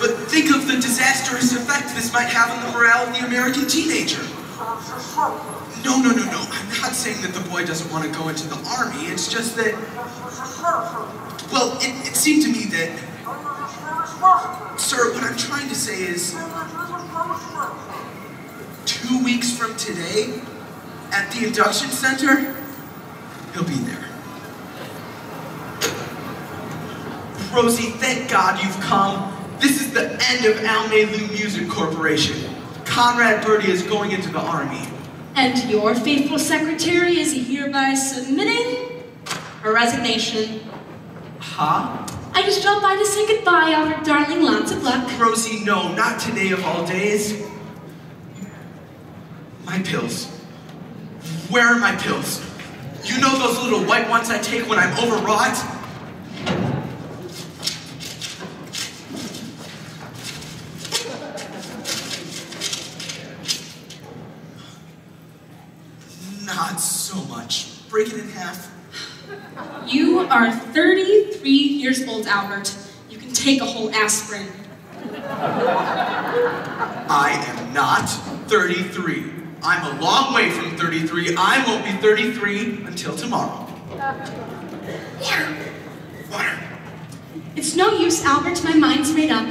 But think of the disastrous effect this might have on the morale of the American teenager. No. I'm not saying that the boy doesn't want to go into the army. It's just that, well, it seemed to me that, sir, what I'm trying to say is, 2 weeks from today, at the induction center, he'll be there. Rosie, thank God you've come. This is the end of Almelu Music Corporation. Conrad Birdie is going into the army. And your faithful secretary is hereby submitting her resignation. Huh? I just dropped by to say goodbye, Albert, darling. Lots of luck. Rosie, no, not today of all days. My pills. Where are my pills? You know those little white ones I take when I'm overwrought? Not so much. Break it in half. You are 33 years old, Albert. You can take a whole aspirin. I am not 33. I'm a long way from 33. I won't be 33 until tomorrow. Water. It's no use, Albert. My mind's made up.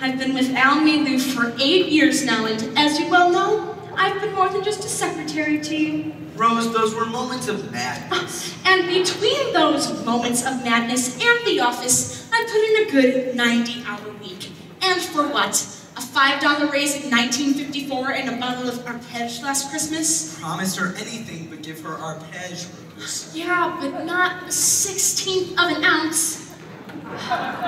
I've been with Almelu for 8 years now, and as you well know, I've been more than just a secretary to you. Rose, those were moments of madness. And between those moments of madness and the office, I put in a good 90-hour week. And for what? A $5 raise in 1954 and a bottle of arpege last Christmas? Promise her anything but give her arpege, Rose. Yeah, but not a 16th of an ounce.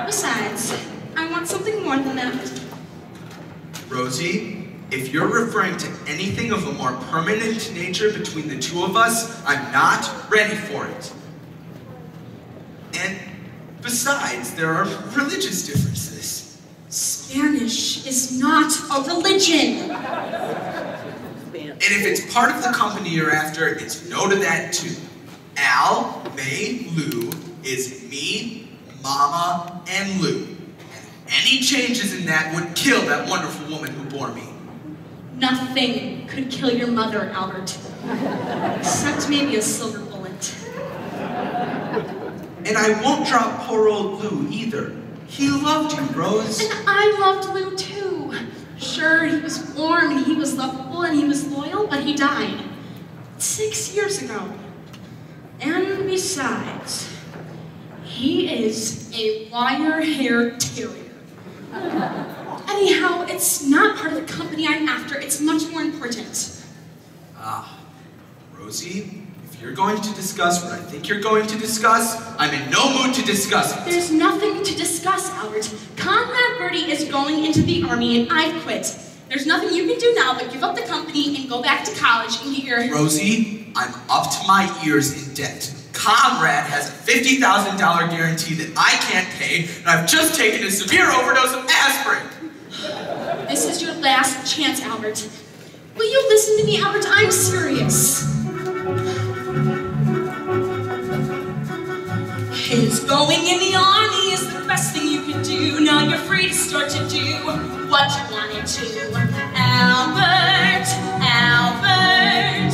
Besides, I want something more than that. Rosie, if you're referring to anything of a more permanent nature between the two of us, I'm not ready for it. And besides, there are religious differences. Spanish is not a religion. And if it's part of the company you're after, it's no to that too. Al-May-Lu is me, Mama, and Lou. And any changes in that would kill that wonderful woman who bore me. Nothing could kill your mother, Albert. Except maybe a silver bullet. And I won't drop poor old Lou either. He loved you, Rose. And I loved Lou too. Sure, he was warm and he was lovable and he was loyal, but he died 6 years ago. And besides, he is a wire-haired terrier. Anyhow, it's not part of the company I'm after. It's much more important. Ah, Rosie, if you're going to discuss what I think you're going to discuss, I'm in no mood to discuss it. There's nothing to discuss, Albert. Conrad Birdie is going into the Army and I've quit. There's nothing you can do now but give up the company and go back to college and get your... Rosie, I'm up to my ears in debt. Conrad has a $50,000 guarantee that I can't pay, and I've just taken a severe overdose of aspirin. This is your last chance, Albert. Will you listen to me, Albert? I'm serious. His going in the Army is the best thing you can do. Now you're free to start to do what you wanted to. Albert, Albert,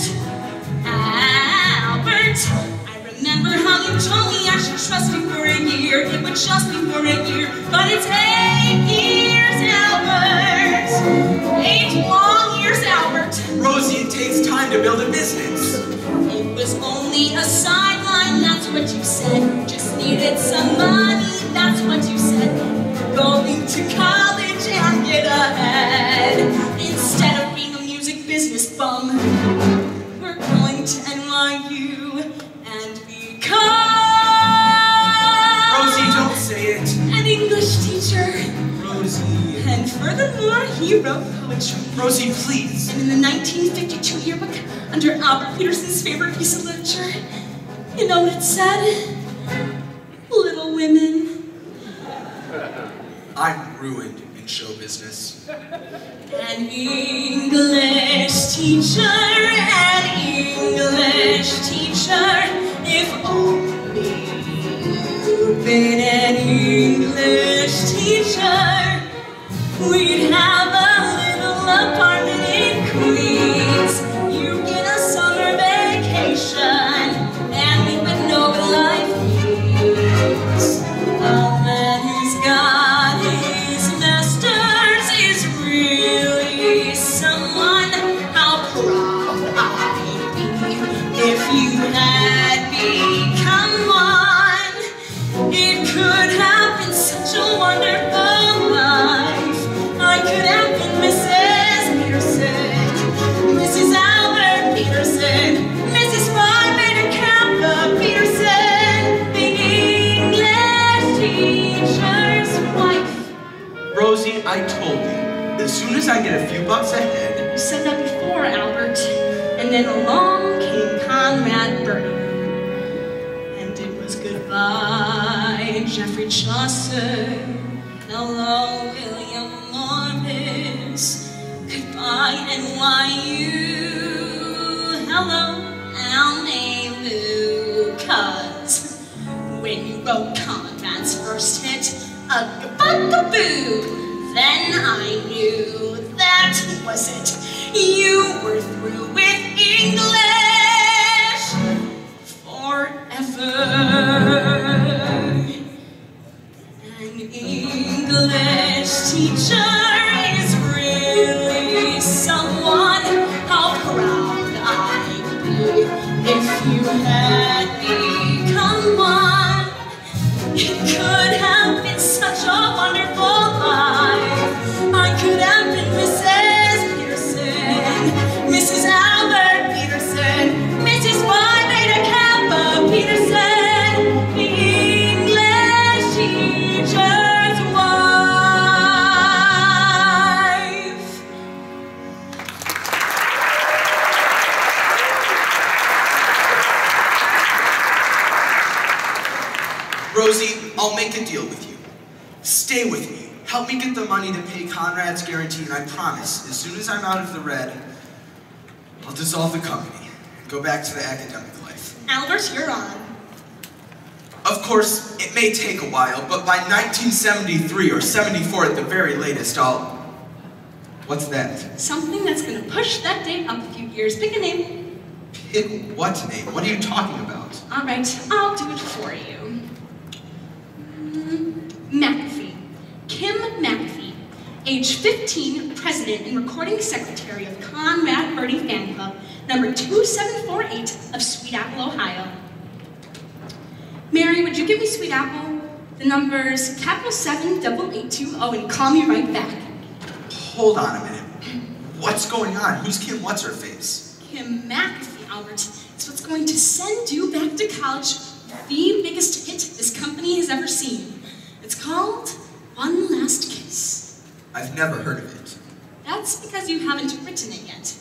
Albert. I remember how you told me I should trust you for a year. It would just be for a year, but it's 8 years, Albert. 8 long years, Albert. Rosie, it takes time to build a business. It was only a sideline, that's what you said. Just needed some money, that's what you said. Going to college and get ahead. Instead of being a music business bum, we're going to NYU and become... Rosie, don't say it. An English teacher. Rosie. And furthermore, he wrote poetry. Rosie, please. And in the 1952 yearbook, under Albert Peterson's favorite piece of literature, you know what it said? Little Women. I'm ruined in show business. An English teacher, an English teacher, if only you'd been an English teacher, we'd have a little apartment in Queens. You get a summer vacation, and we would know what life means. A man who's got his masters is really someone. How proud I'd be if you had become one. It could have been such a wonderful life. I could have been Mrs. Peterson, Mrs. Albert Peterson, Mrs. Phi Beta Kappa Peterson, the English teacher's wife. Rosie, I told you, as soon as I get a few bucks ahead... You said that before, Albert. And then along came Conrad Birdie. And it was goodbye, Geoffrey Chaucer. Hello, William Morris. Goodbye, NYU. Hello, Almavu. 'Cause when you wrote Conrad's first hit, a bugaboo, then I knew that was it. You were through with English forever. An English teacher is really someone. How proud I'd be if you had become one. It could have been such a wonderful life. I could have been Mrs. Peterson, Mrs. Albert Peterson, Mrs. Phi Beta Kappa Peterson, the English teacher's wife. Rosie, I'll make a deal with you. Stay with me. Help me get the money to pay Conrad's guarantee, and I promise, as soon as I'm out of the red, I'll dissolve the company and go back to the academic life. Albert, you're on. Of course, it may take a while, but by 1973 or 74 at the very latest, I'll... What's that? Something that's gonna push that date up a few years. Pick a name. Pick what name? What are you talking about? All right, I'll do it for you. McAfee. Kim McAfee, age 15, president and recording secretary of Conrad Birdie Fan Club, number 2748 of Sweet Apple, Ohio. Mary, would you give me Sweet Apple? The number's capital 7882, and call me right back. Hold on a minute. What's going on? Who's Kim What's-Her-Face? Kim McAfee, Albert. It's what's going to send you back to college with the biggest hit this company has ever seen. It's called One Last Kiss. I've never heard of it. That's because you haven't written it yet.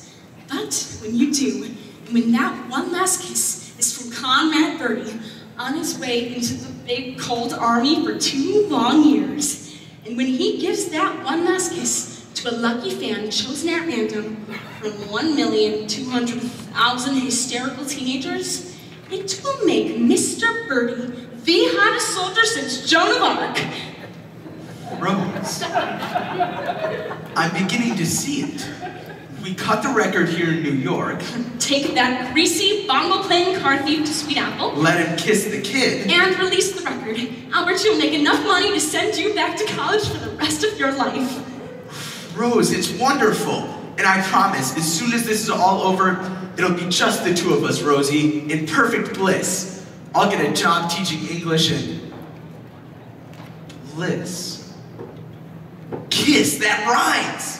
But when you do, and when that one last kiss is from Conrad Birdie on his way into the big cold army for 2 long years, and when he gives that one last kiss to a lucky fan chosen at random from 1,200,000 hysterical teenagers, it will make Mr. Birdie the hottest soldier since Joan of Arc. Rose, I'm beginning to see it. We cut the record here in New York. Take that greasy, bongo-playing car thief to Sweet Apple. Let him kiss the kid. And release the record. Albert, you'll make enough money to send you back to college for the rest of your life. Rose, it's wonderful. And I promise, as soon as this is all over, it'll be just the 2 of us, Rosie, in perfect bliss. I'll get a job teaching English and... bliss. Kiss, that rhymes!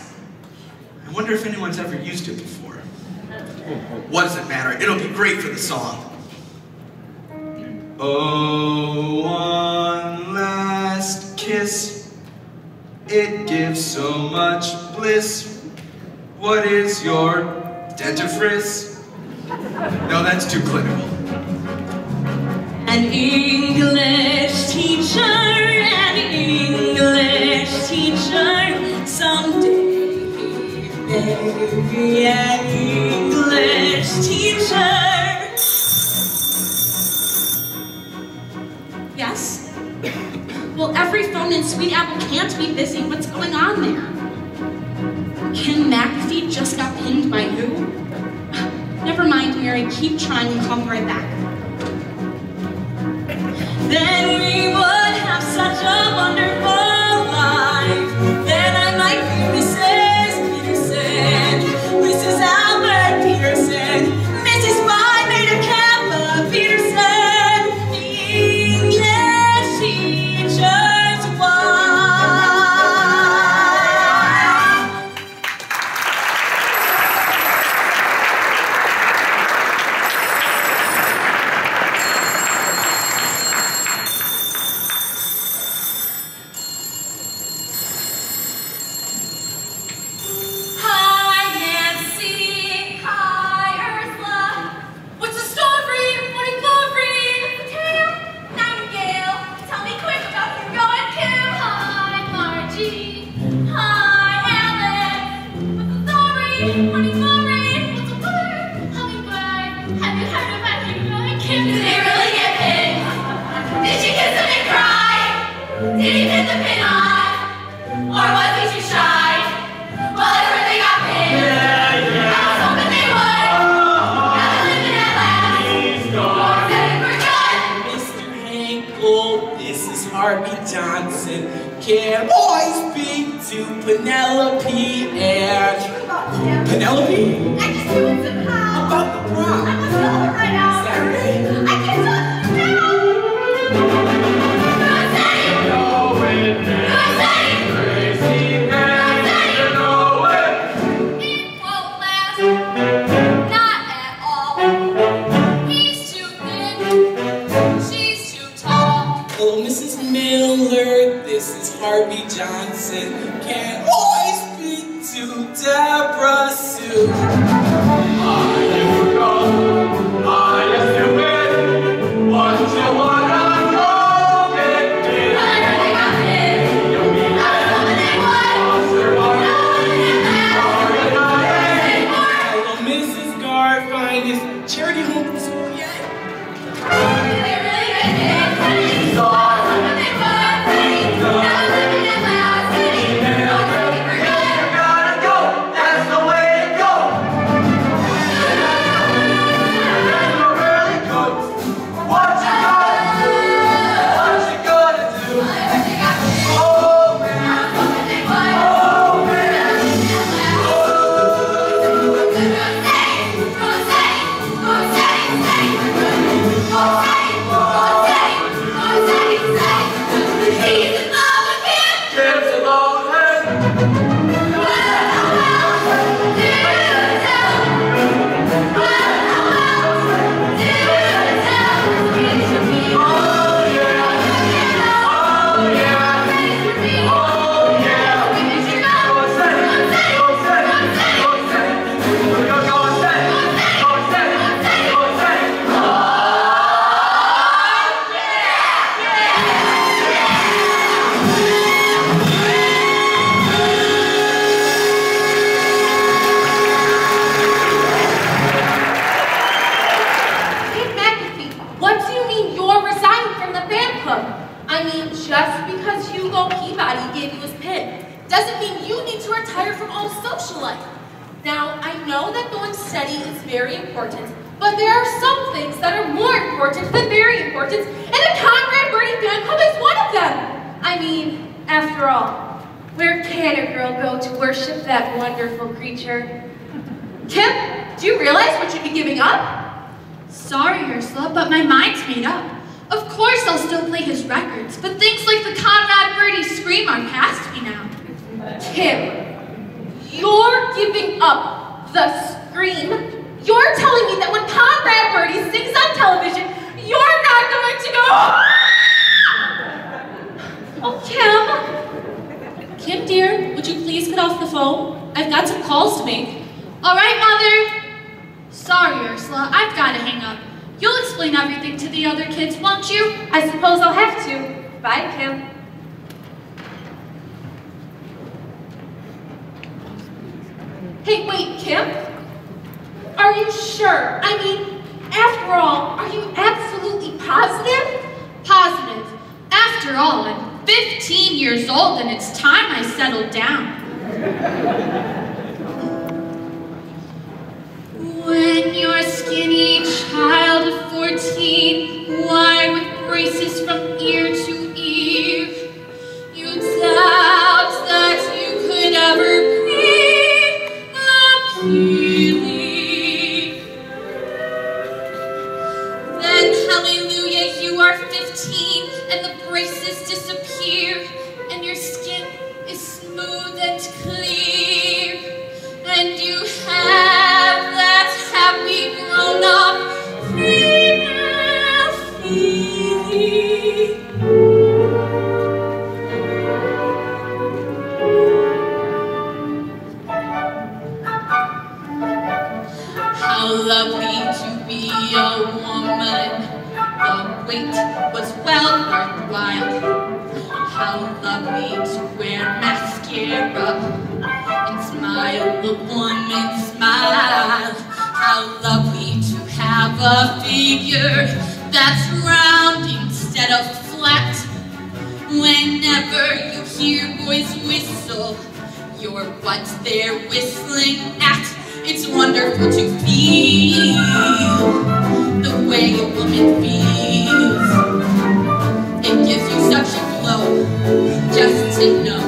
I wonder if anyone's ever used it before. What does it matter? It'll be great for the song. Oh, one last kiss. It gives so much bliss. What is your dentifrice? No, that's too clinical. An English teacher, an English teacher, someday. Maybe an English teacher. Yes? Well, every phone in Sweet Apple can't be busy. What's going on there? Kim McAfee just got pinned by who? Never mind, Mary. Keep trying and call me right back. Then we would have such a wonderful life. Then I might be Mrs. Albert Peterson, Mrs. Bye Peterson, the English teacher's wife. Can boys speak to Penelope and... Penelope? I just do it somehow. About the prom. I must go home right now. Saturday? I can't do it now. It won't last. Not at all. He's too thin. She's too tall. Oh, Mrs. Miller, this is Harvey Johnson. Can boys speak to Deborah Sue? know that going steady is very important, but there are some things that are more important than very important, and the Conrad Birdie Fan Club is one of them. I mean, after all, where can a girl go to worship that wonderful creature? Kim, do you realize what you'd be giving up? Sorry, Ursula, but my mind's made up. Of course I'll still play his records, but things like the Conrad Birdie Scream are past me now. Kim, you're giving up the Scream? You're telling me that when Conrad Birdie sings on television, you're not going to go, oh, Kim. Kim, dear, would you please get off the phone? I've got some calls to make. All right, Mother. Sorry, Ursula, I've got to hang up. You'll explain everything to the other kids, won't you? I suppose I'll have to. Bye, Kim. Hey, wait, Kim? Are you sure? I mean, after all, are you absolutely positive? Positive. After all, I'm 15 years old and it's time I settled down. When you're a skinny child of 14, wired with braces from ear to ear, you doubt that you could ever be appealing. Then, hallelujah, you are 15 and the braces disappear and your skin is smooth and clear and you have that happy grown-up female feeling. How lovely to be a woman. The wait was well worthwhile. How lovely to wear mascara and smile the woman smile. How lovely to have a figure that's round instead of flat. Whenever you hear boys whistle, you're what they're whistling at. It's wonderful to feel the way a woman feels. It gives you such a glow just to know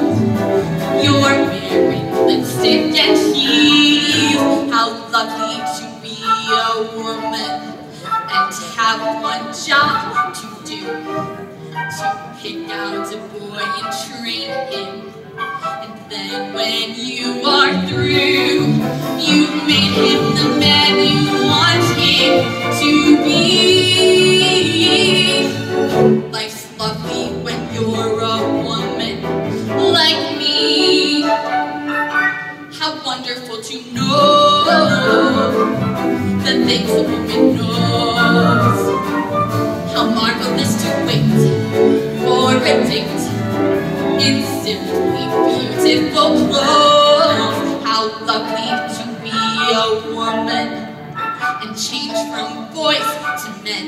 you're wearing lipstick and heels. How lovely to be a woman and to have one job to do, to pick out a boy and train him. And then when you are through, you've made him the man you want him to be. Life's lovely when you're a woman like me. How wonderful to know the things a woman knows. How marvelous to wait for a date in simply beautiful clothes. How lovely to be a woman and change from boys to men,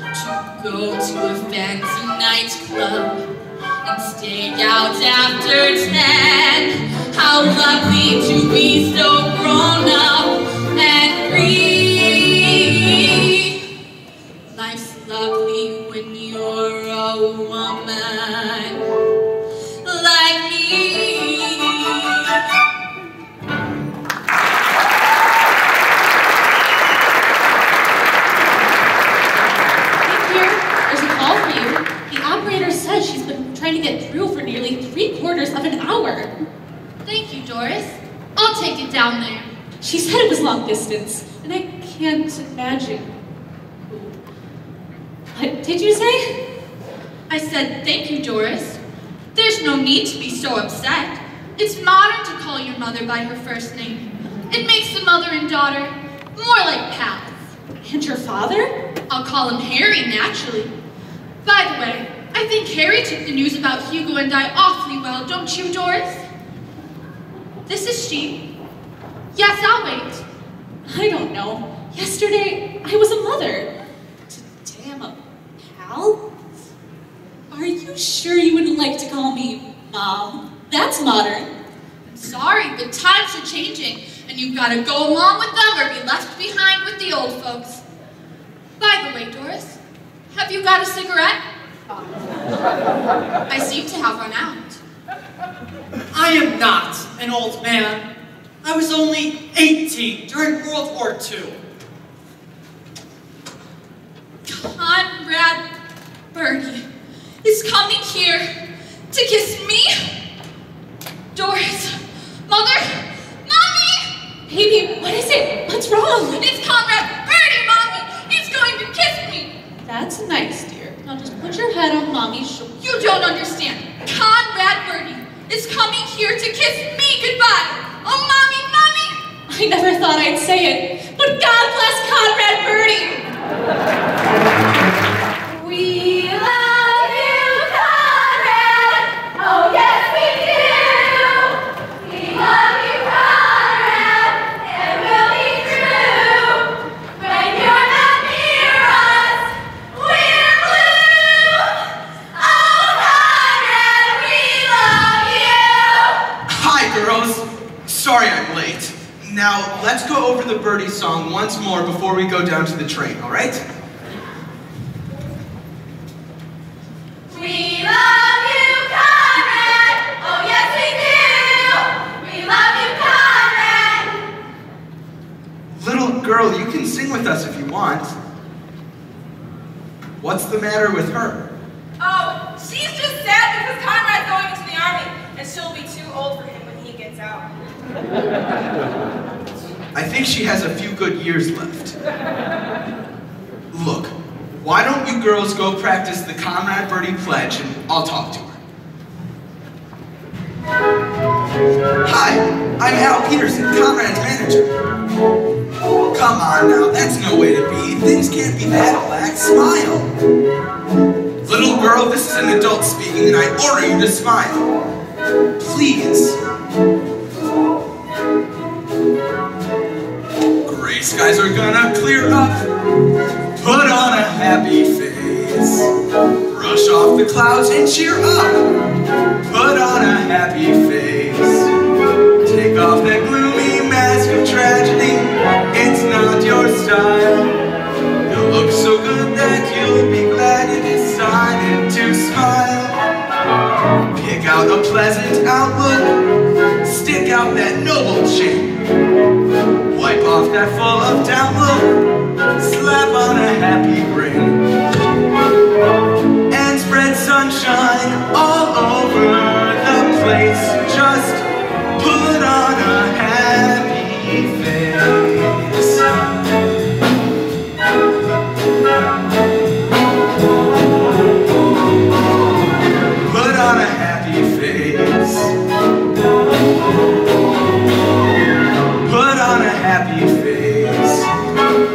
to go to a fancy nightclub and stay out after 10. How lovely to be so grown up and free. Life's lovely when you're a woman like me. There's a call for you. The operator says she's been trying to get through for nearly 3/4 of an hour. Thank you, Doris. I'll take it down there. She said it was long distance, and I can't imagine. What did you say? I said, thank you, Doris. There's no need to be so upset. It's modern to call your mother by her first name. It makes the mother and daughter more like pals. And your father? I'll call him Harry, naturally. By the way, I think Harry took the news about Hugo and I awfully well, don't you, Doris? This is she. Yes, I'll wait. I don't know. Yesterday, I was a mother. Today, I'm a pal? Are you sure you wouldn't like to call me Mom? That's modern. I'm sorry, but times are changing, and you've got to go along with them or be left behind with the old folks. By the way, Doris, have you got a cigarette? I seem to have run out. I am not an old man. I was only 18 during World War II. Conrad Birdie is coming here to kiss me? Doris, Mother, Mommy! Baby, what is it? What's wrong? It's Conrad Birdie, Mommy! He's going to kiss me! That's nice, dear. Now just put your head on Mommy's shoulder. You don't understand. Conrad Birdie is coming here to kiss me goodbye. Oh, Mommy, Mommy! I never thought I'd say it, but God bless Conrad Birdie! We love you, Conrad. Oh, yes, we do. We love you, Conrad, and we'll be true. When you're not near us, we're blue. Oh, Conrad, we love you. Hi, girls. Sorry I'm late. Now, let's go over the Birdie song once more before we go down to the train, all right? We love you, Conrad. Oh, yes, we do. We love you, Conrad. Little girl, you can sing with us if you want. What's the matter with her? Oh, she's just sad because Conrad's going into the army, and she'll be too old for him when he gets out. I think she has a few good years left. Look, why don't you girls go practice the Conrad Birdie pledge and I'll talk to her. Hi, I'm Al Peterson, Conrad's manager. Come on now, that's no way to be. Things can't be that black. Smile. Little girl, this is an adult speaking and I order you to smile. Please. Gray skies are gonna clear up. Put on a happy face. Brush off the clouds and cheer up. Put on a happy face. Take off that gloomy mask of tragedy. It's not your style. You look so good that you'll be glad you decided to smile. Pick out a pleasant outlook. Stick out that noble chin. Wipe off that full of doubt look. Slap on a happy grin. And spread sunshine all over the place. Just put on a happy face. Put on a happy face. Put on a happy face.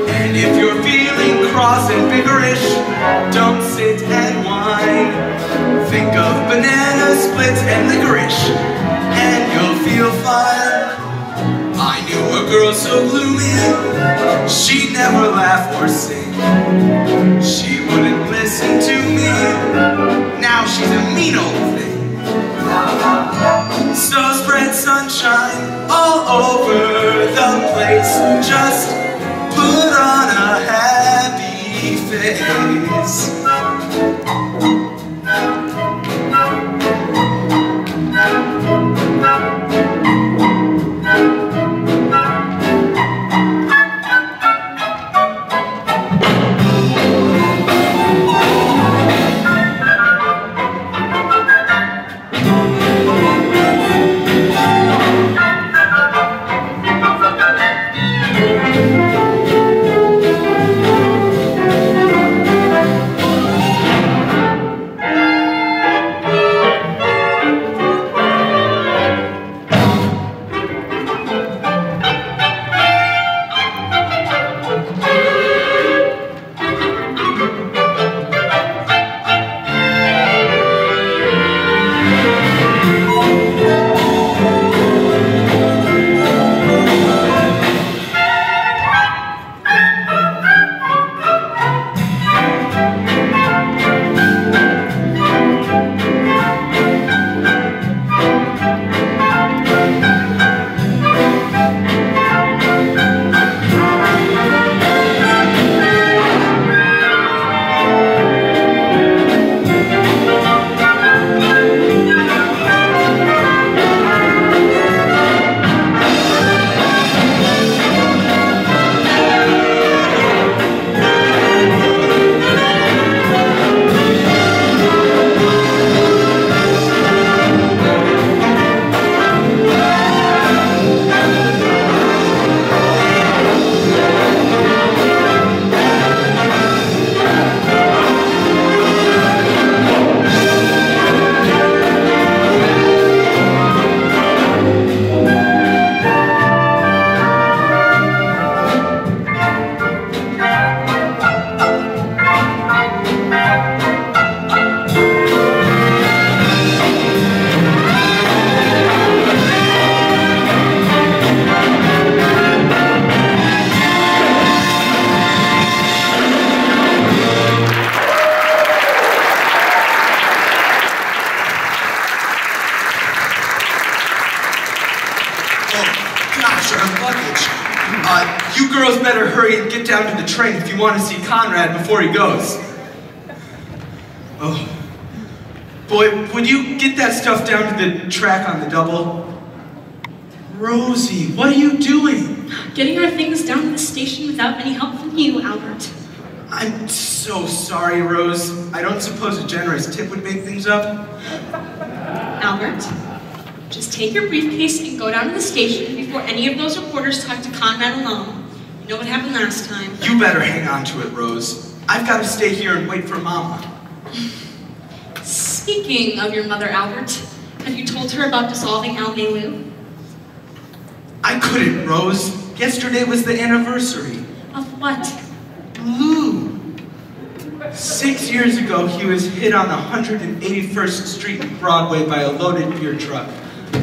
And if you're feeling cross and vigorous, don't sit and whine. Think of banana splits and licorice, and you'll feel fine. I knew a girl so gloomy, she'd never laugh or sing. She wouldn't listen to me, now she's a mean old thing. So spread sunshine all over the place. Just put on a happy face. You girls better hurry and get down to the train if you want to see Conrad before he goes. Oh. Boy, would you get that stuff down to the track on the double? Rosie, what are you doing? Getting our things down to the station without any help from you, Albert. I'm so sorry, Rose. I don't suppose a generous tip would make things up. Albert, just take your briefcase and go down to the station before any of those reporters talk to Conrad alone. You know what happened last time. You better hang on to it, Rose. I've got to stay here and wait for Mama. Speaking of your mother, Albert, have you told her about dissolving Al Melu? I couldn't, Rose. Yesterday was the anniversary. Of what? Lou. 6 years ago, he was hit on 181st Street and Broadway by a loaded beer truck.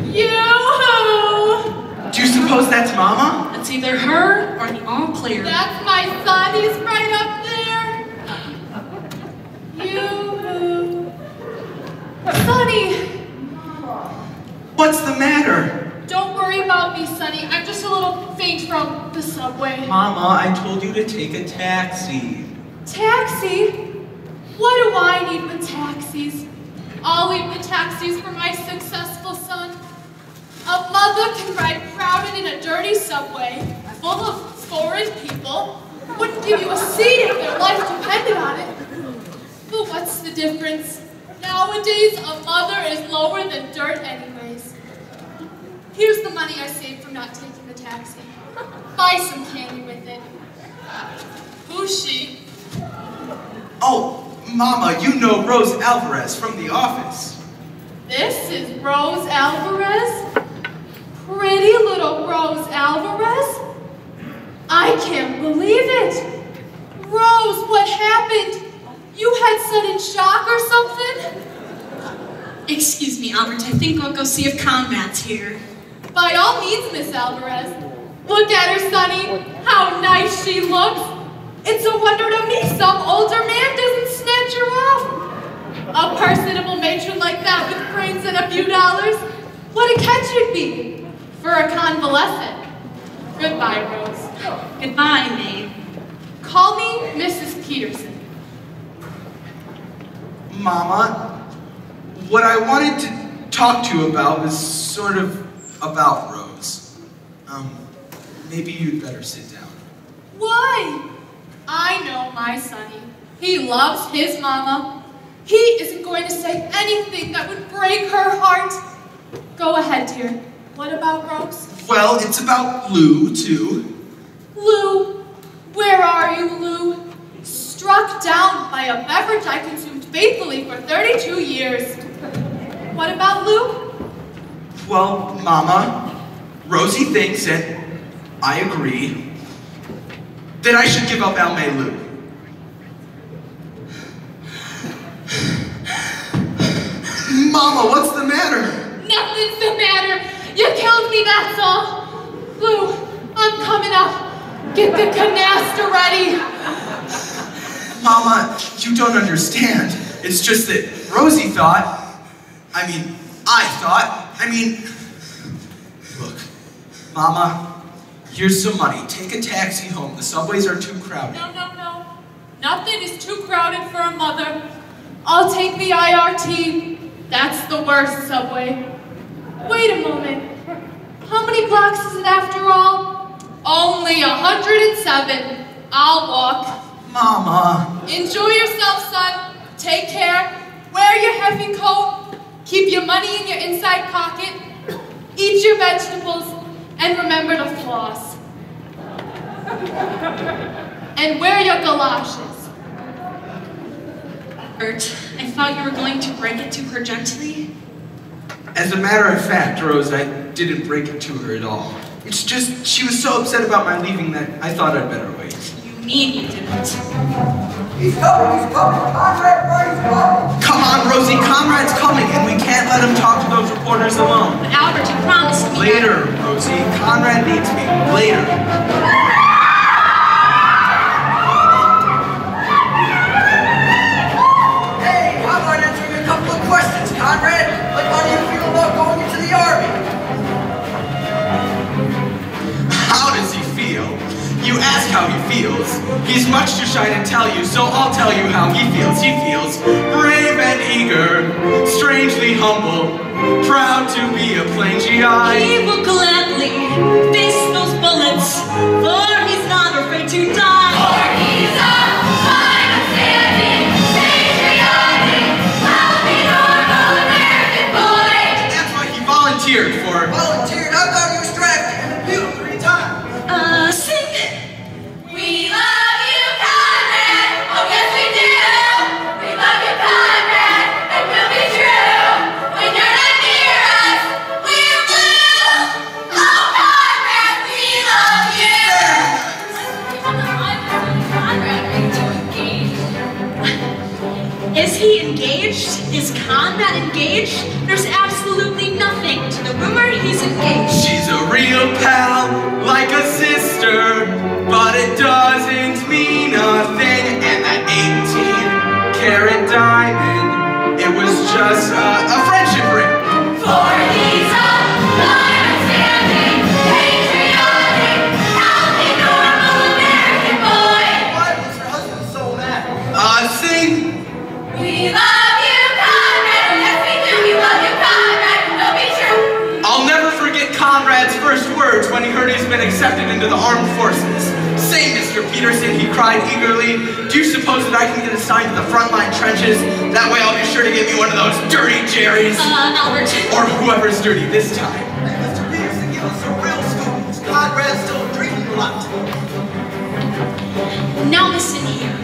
Yoo-hoo! Do you suppose that's Mama? It's either her or the all clear. That's my son. He's right up there. Yoo-hoo. Sonny! What's the matter? Don't worry about me, Sonny. I'm just a little faint from the subway. Mama, I told you to take a taxi. Taxi? What do I need with taxis? I'll leave the taxis for my successful son. A mother can ride crowded in a dirty subway full of foreign people who wouldn't give you a seat if their life depended on it. But what's the difference? Nowadays, a mother is lower than dirt anyways. Here's the money I saved from not taking the taxi. Buy some candy with it. Who's she? Oh, Mama, you know Rose Alvarez from the office. This is Rose Alvarez? Pretty little Rose Alvarez? I can't believe it. Rose, what happened? You had sudden shock or something? Excuse me, Albert, I think I'll go see if Conrad's here. By all means, Miss Alvarez. Look at her, Sonny. How nice she looks. It's a wonder to me some older man doesn't snatch her off. A personable matron like that with brains and a few dollars. What a catch it'd be for a convalescent. Goodbye, Rose. Goodbye, Maeve. Call me Mrs. Peterson. Mama, what I wanted to talk to you about was sort of about Rose. Maybe you'd better sit down. Why? I know my Sonny. He loves his mama. He isn't going to say anything that would break her heart. Go ahead, dear. What about Rose? Well, it's about Lou, too. Lou, where are you, Lou? Struck down by a beverage I consumed faithfully for 32 years. What about Lou? Well, Mama, Rosie thinks, and I agree, that I should give up Al Melu. Mama, what's the matter? Nothing's the matter. You killed me, that's all. Lou, I'm coming up. Get the canaster ready. Mama, you don't understand. It's just that Rosie thought, look, Mama, here's some money. Take a taxi home. The subways are too crowded. No. Nothing is too crowded for a mother. I'll take the IRT. That's the worst subway. Wait a moment. How many blocks is it after all? Only 107. I'll walk. Mama. Enjoy yourself, son. Take care. Wear your heavy coat. Keep your money in your inside pocket. Eat your vegetables. And remember to floss. And wear your galoshes. Bert, I thought you were going to break it to her gently. As a matter of fact, Rose, I didn't break it to her at all. It's just, she was so upset about my leaving that I thought I'd better wait. You mean you didn't? He's coming, Conrad Birdie's coming! Come on, Rosie, Conrad's coming, and we can't let him talk to those reporters alone. But Albert, you promised me. Later, Rosie. Conrad needs me. Later. Hey, how about answering a couple of questions, Conrad? Like, how do you feel about going into the Army? How does he feel? You ask how he feels. He's much too shy to tell you, so I'll tell you how he feels. He feels brave and eager, strangely humble, proud to be a plain GI. He will gladly face those bullets, for he's not afraid to die. For he's a fine, upstanding, patriotic, healthy, normal American boy. That's why he volunteered for... Volunteered? I thought he was drafted and appealed 3 times. Sing. We love you, Conrad. Oh, yes, we do. We love you, Conrad, and we'll be true. When you're not near us, we're blue. Oh, Conrad, we love you. Conrad, are you engaged? Is he engaged? Is Conrad engaged? There's absolutely nothing to the rumor he's engaged. She's a real pal, like a sister, but it doesn't mean nothing. And that 18-karat diamond, it was just a friendship ring. For he's a fine, upstanding, patriotic, healthy, normal American boy. Why was her husband so mad? Sing. We love you, Conrad. Yes, we do. We love you, Conrad. It'll be true. I'll never forget Conrad's first words when he heard he's been accepted into the armed forces. Say, Mr. Peterson, he cried eagerly, do you suppose that I can get assigned to the frontline trenches? That way I'll be sure to get me one of those dirty Jerrys. Albert. Or whoever's dirty this time. Hey, Mr. Peterson, give us a real scoop. Conrad's still drinking a lot. Now listen here.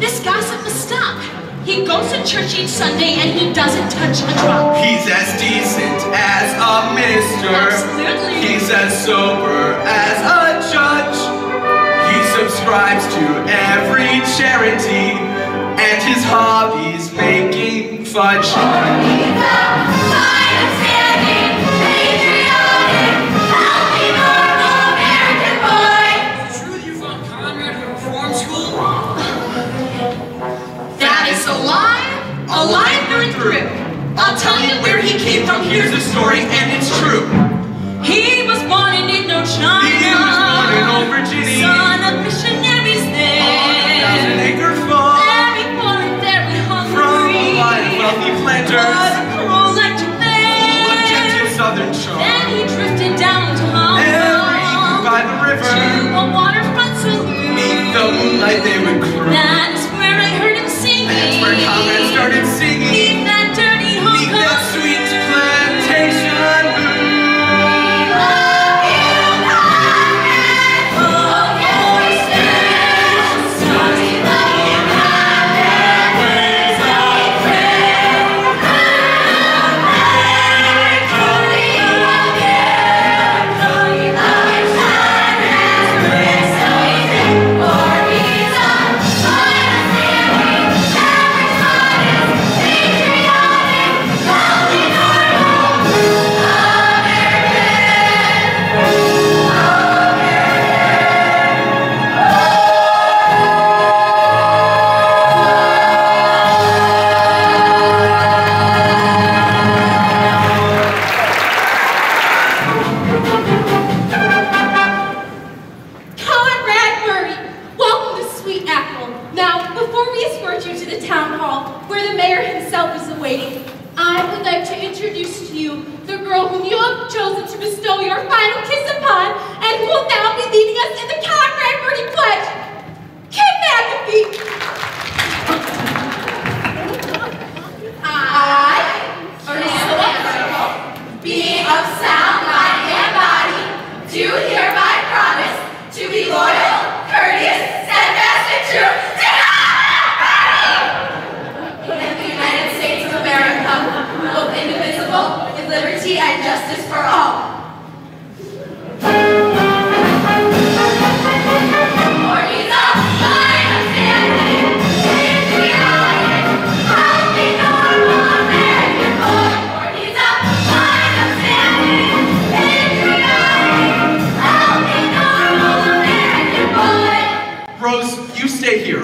This gossip must stop. He goes to church each Sunday and he doesn't touch a drop. He's as decent as a minister. Absolutely. He's as sober as a judge. He subscribes to every charity, and his hobby's making fudge. He's a fine, upstanding, patriotic, healthy, normal American boy. Is it true that you found Conrad in a reform school? That is a lie through and through. I'll tell you where he came from. Here's the story, and it's true. He was born in Indochina. He was born in Old Virginia. Son of missionaries On there. 1,000-acre farm. Very poor and very hungry. From a line of wealthy planters. But a cruel like to Full of gentle southern charm. Then he drifted down to Hong Every evening by the river. to a waterfront saloon. Beneath the moonlight they would croon. That's where I heard him singing. That's where Conrad started singing. Beneath that dirty Hong Beneath that Kong sweet moon. plantation moon.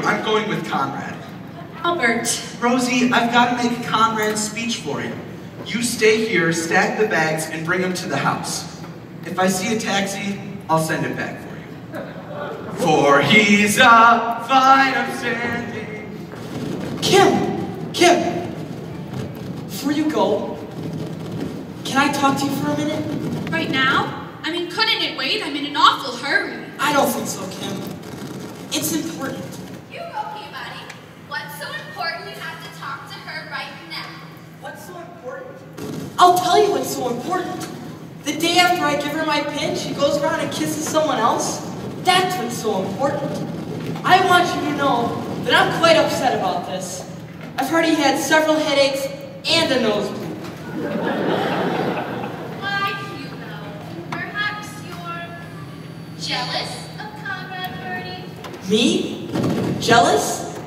I'm going with Conrad. Albert. Rosie, I've got to make Conrad's speech for him. You stay here, stack the bags, and bring them to the house. If I see a taxi, I'll send it back for you. he's a fine upstanding. Kim, before you go, can I talk to you for a minute? Right now? I mean, couldn't it wait? I'm in an awful hurry. I don't think so, Kim. It's important. You go, Peabody. What's so important you have to talk to her right now? What's so important? I'll tell you what's so important. The day after I give her my pin, she goes around and kisses someone else. That's what's so important. I want you to know that I'm quite upset about this. I've heard he had several headaches and a nosebleed. Why, Hugo? Perhaps you're jealous of Conrad Birdie? Me? Jealous?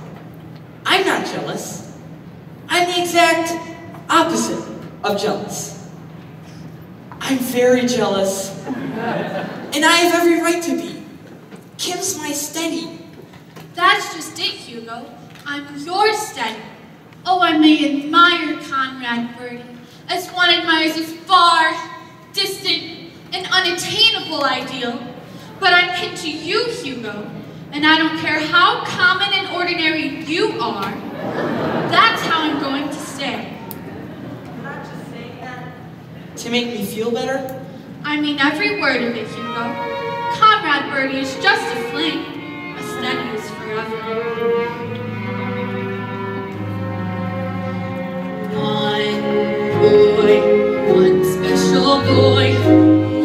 I'm not jealous. I'm the exact opposite of jealous. I'm very jealous. And I have every right to be. Kim's my steady. That's just it, Hugo. I'm your steady. Oh, I may admire Conrad Birdie as one admires a far, distant, and unattainable ideal, but I'm pinned to you, Hugo, and I don't care how common and ordinary you are. That's how I'm going to stay. You're not just saying that to make me feel better? I mean every word of it, Hugo. Conrad Birdie is just a fling. A steady is forever. One boy, one special boy,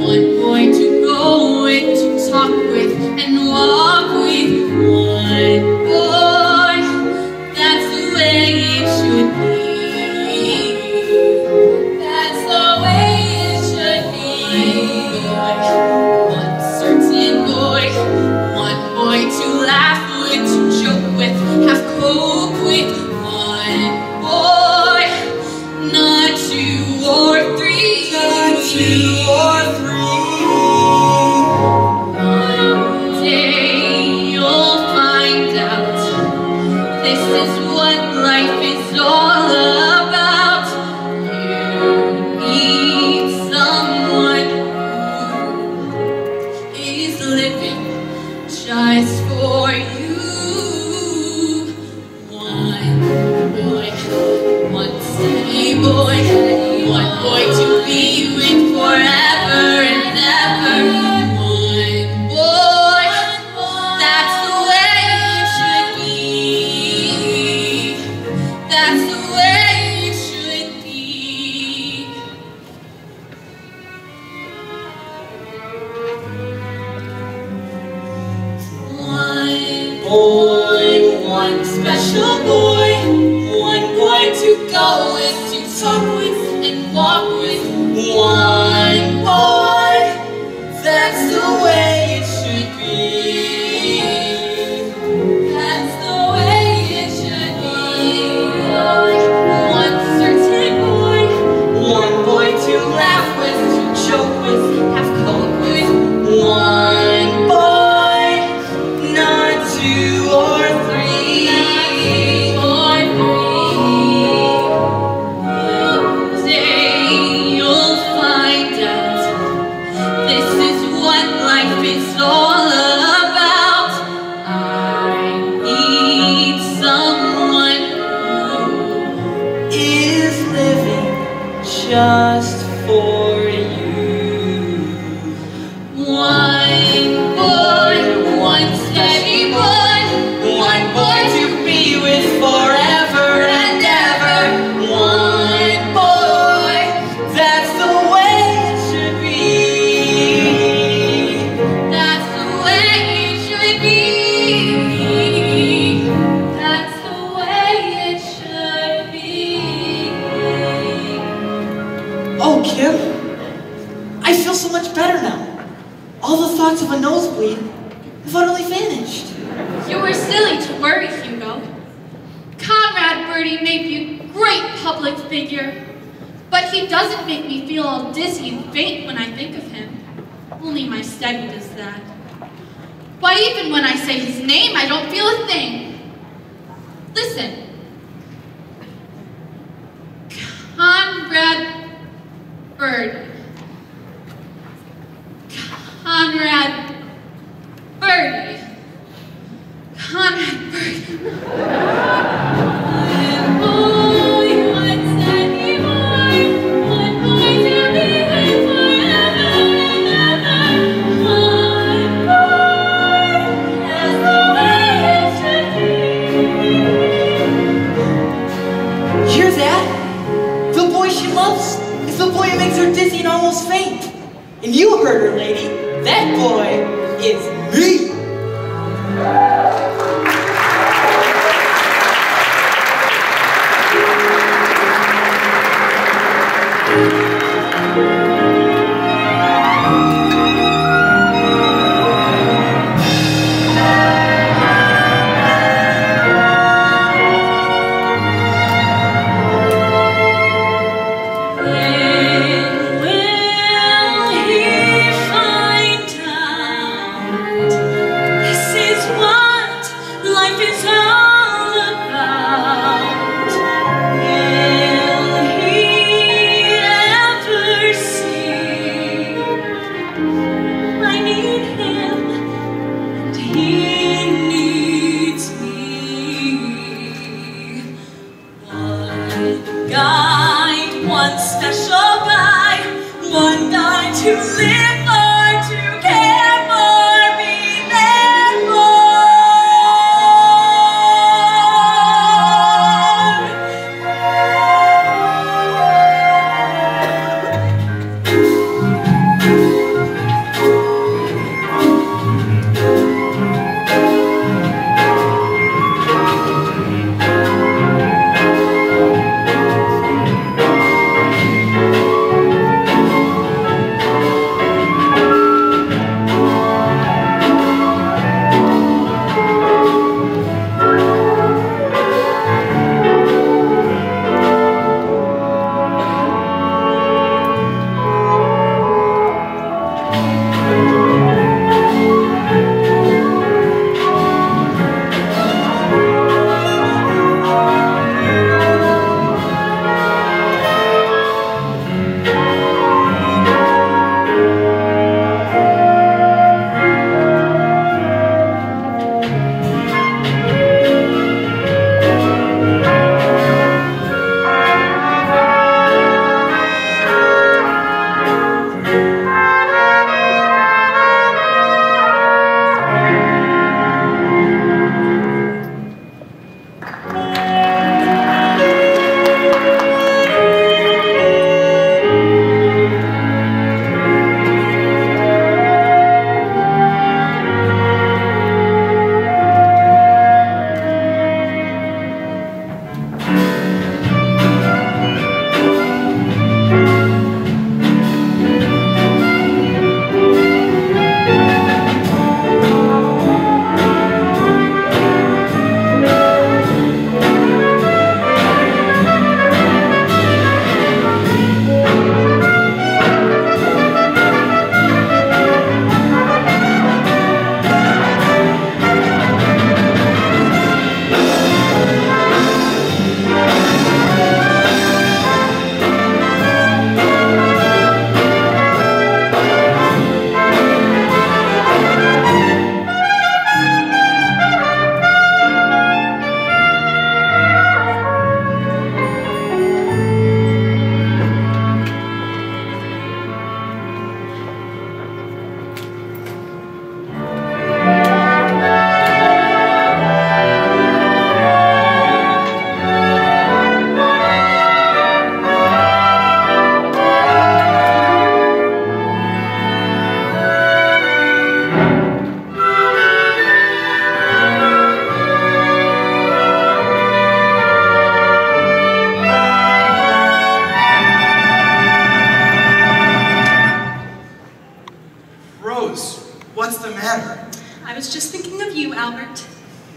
one boy to go with, to talk with, and walk with. One boy, that's the way it should be. That's the way it should be. One certain boy, one boy to laugh with, to joke with, have cope with. One boy, not two or three. Not two or three. One day you'll find out this is what life is all about. You need someone who is living just for you. One boy, one steady boy, one boy to be with forever and ever. One boy, that's the way it should be. That's the way it should be. One boy, one special boy, one boy to go with, to talk with, and walk with. One boy, that's the way it should be. That's the way it should be. One certain boy, one boy to laugh with, to joke with, have cope with. One boy, not two or three. One day you'll find out this is what life is all about. I need someone who Is living just for you. one boy, one steady boy, one boy to be with forever and ever. One boy, That's the way it should be. that's the way it should be. That's the way it should be. Oh, Kim, I feel so much better now. All the thoughts of a nosebleed have utterly vanished. You were silly to worry, Hugo. Conrad Birdie may be a great public figure, but he doesn't make me feel all dizzy and faint when I think of him. Only my steady does that. Why, even when I say his name, I don't feel a thing. Listen. Conrad Birdie. Conrad Birdie. Hear that? The boy she loves is the boy who makes her dizzy and almost faint. And you heard her, lady. That boy is me.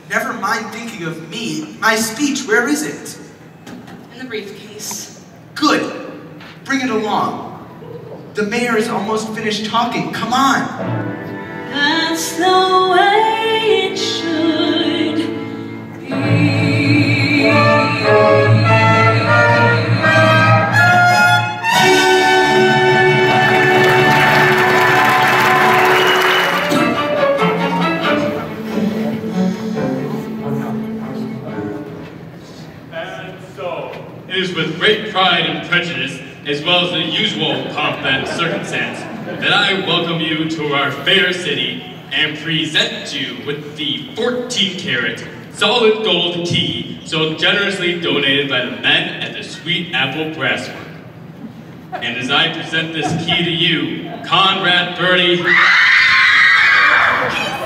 Never mind thinking of me. My speech, where is it? In the briefcase. Good. Bring it along. The mayor is almost finished talking. Come on. That's the way it should be. is with great pride and prejudice, as well as the usual pomp and circumstance, that I welcome you to our fair city and present you with the 14-karat solid gold key so generously donated by the men at the Sweet Apple Brasswork. And as I present this key to you, Conrad Birdie... He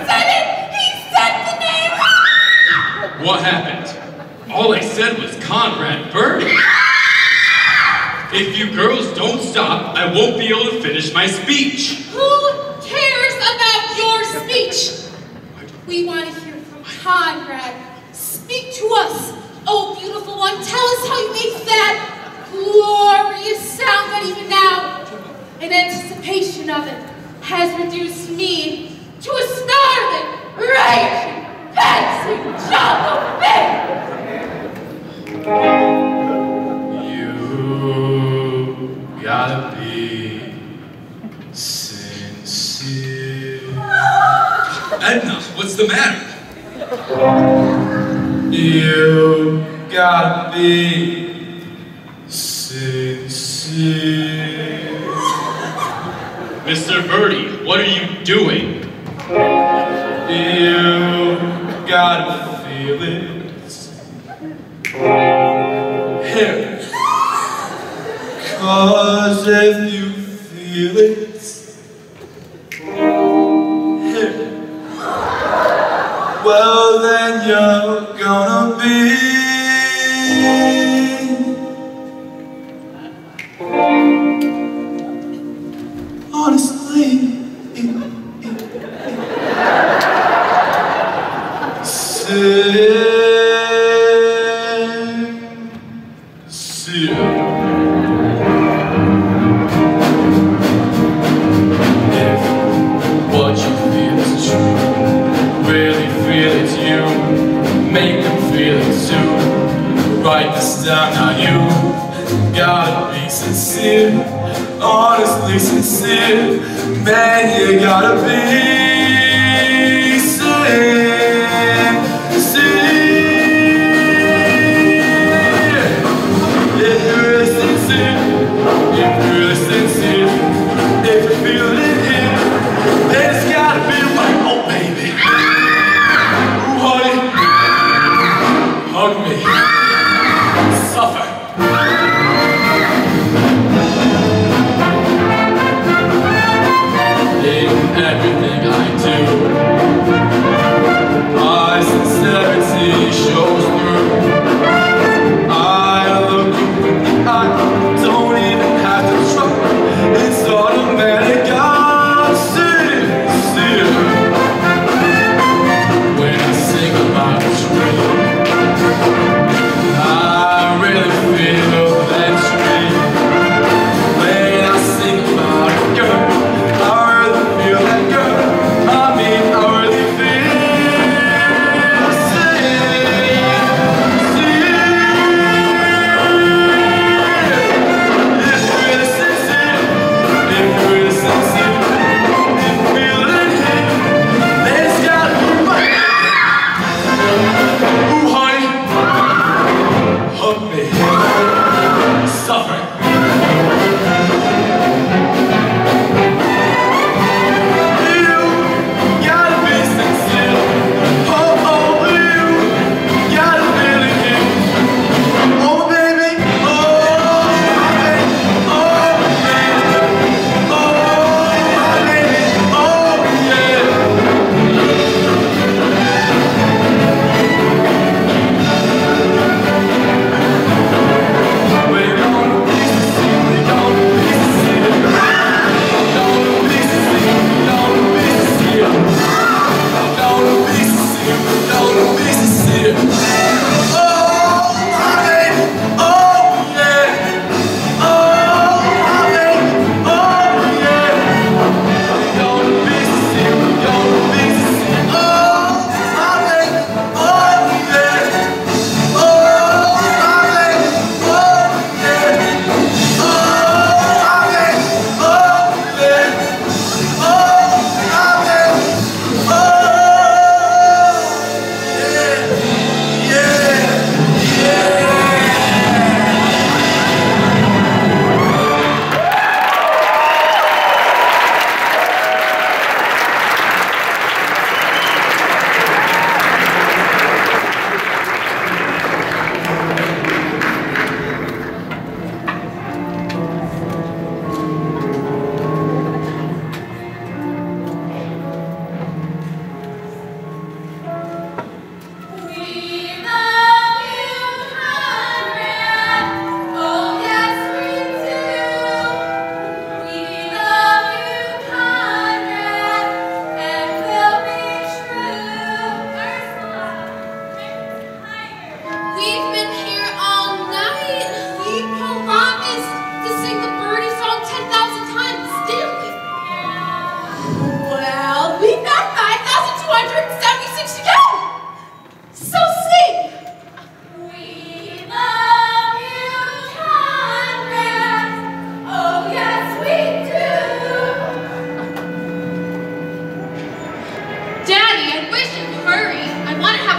said it! He said the name! What happened? All I said was Conrad Birdie. If you girls don't stop, I won't be able to finish my speech. Who cares about your speech? We want to hear from Conrad. Speak to us, oh beautiful one. Tell us how you make that glorious sound that even now, in anticipation of it, has reduced me to a starving, raging, dancing jungle bear. You gotta be sincere. Edna, what's the matter? You gotta be sincere. Mr. Birdie, what are you doing? You gotta feel it. Here. 'Cause if you feel it, here, well then you're gonna be honestly sincere. What you feel is true, really feel it's you, make them feel it too. Write this down, now you gotta be sincere, honestly sincere. Man, you gotta be sincere. If you're really sincere, if you're really sincere, if you feel it here, then it's gotta be right, oh baby. Ooh, honey, hug me, suffer. In everything I do, my sincerity shows through. I look you in the eye, don't even have to try. It's automatic. When I sing about a dream,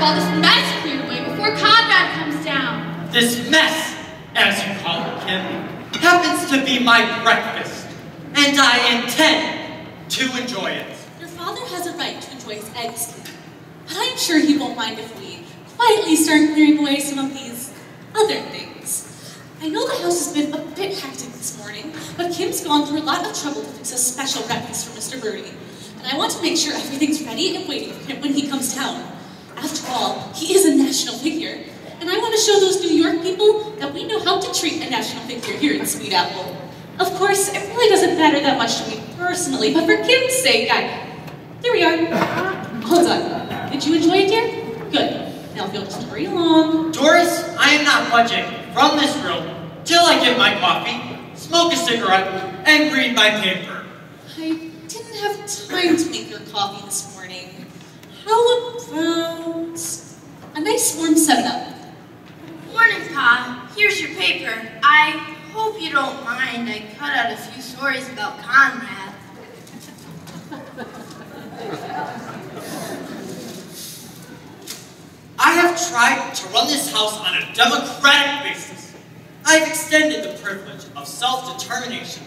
all this mess cleared away before Conrad comes down. This mess, as you call it, Kim, happens to be my breakfast, and I intend to enjoy it. Your father has a right to enjoy his eggs, Kim, but I'm sure he won't mind if we quietly start clearing away some of these other things. I know the house has been a bit hectic this morning, but Kim's gone through a lot of trouble to fix a special breakfast for Mr. Birdie, and I want to make sure everything's ready and waiting for him when he comes down. After all, he is a national figure, and I want to show those New York people that we know how to treat a national figure here in Sweet Apple. Of course, it really doesn't matter that much to me personally, but for Kim's sake, here we are. Hold on. Did you enjoy it, dear? Good. Now if you'll just hurry along. Doris, I am not budging from this room till I get my coffee, smoke a cigarette, and read my paper. I didn't have time to make your coffee this morning. How about a nice warm 7-Up? Morning, Pa. Here's your paper. I hope you don't mind. I cut out a few stories about Conrad. I have tried to run this house on a democratic basis. I have extended the privilege of self-determination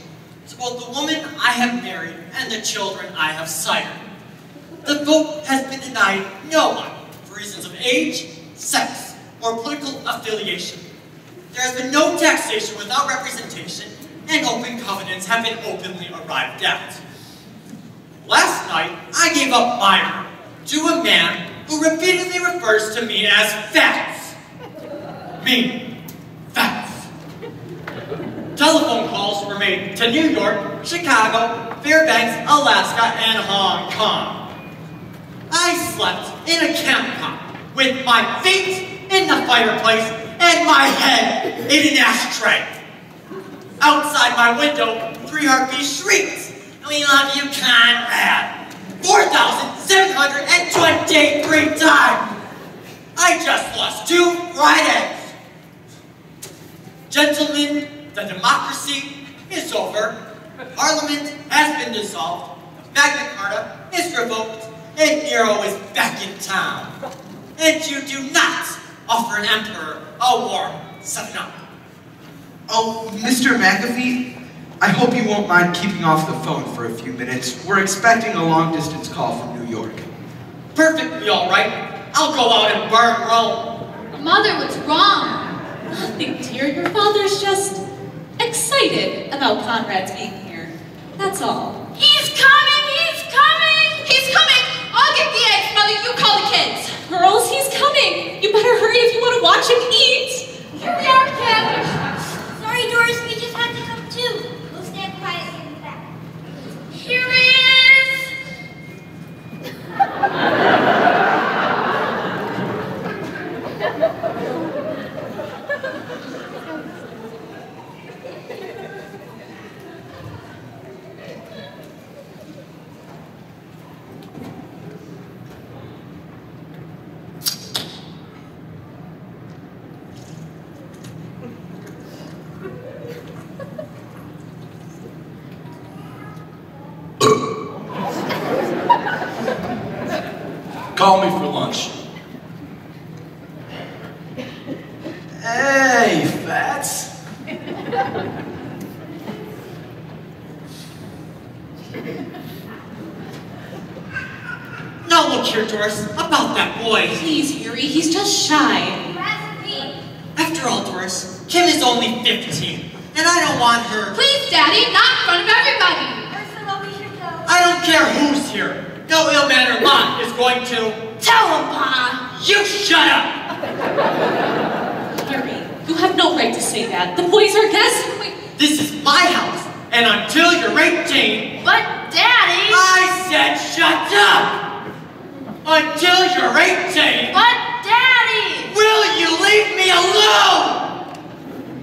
to both the woman I have married and the children I have sired. The vote has been denied no one for reasons of age, sex, or political affiliation. There has been no taxation without representation, and open covenants have been openly arrived at. Last night, I gave up my room to a man who repeatedly refers to me as Fats. Me, Fats. Telephone calls were made to New York, Chicago, Fairbanks, Alaska, and Hong Kong. I slept in a camp cot with my feet in the fireplace and my head in an ashtray. Outside my window, 3 heartbeats shrieked, "We love you, Conrad," 4,723 times. I just lost 2 fried eggs. Gentlemen, the democracy is over. Parliament has been dissolved. Magna Carta is revoked. And Nero is back in town. And you do not offer an emperor a warm 7-Up. Oh, Mr. McAfee, I hope you won't mind keeping off the phone for a few minutes. We're expecting a long-distance call from New York. Perfectly all right. I'll go out and burn Rome. Mother, what's wrong? Nothing, dear. Your father's just excited about Conrad's being here. That's all. He's coming! He's coming! He's coming! I'll get the eggs, Mother. You call the kids. Girls, he's coming. You better hurry if you want to watch him eat. Here we are, Kim. Sorry, Doris, we just had to come too. We'll stand quietly in the back. Here he is. Call me for lunch. Hey, Fats. Now look here, Doris, about that boy. Please, Harry, he's just shy. After all, Doris, Kim is only 15, and I don't want her. Please, Daddy, not in front of everybody. Ursula, we should go. I don't care who's here. No ill-mannered lot is going to... Tell him, Pa. You shut up! Harry, you have no right to say that. The boy's our guest. This is my house, and until you're 18... But, Daddy... I said shut up! Until you're 18... But, Daddy... Will you leave me alone?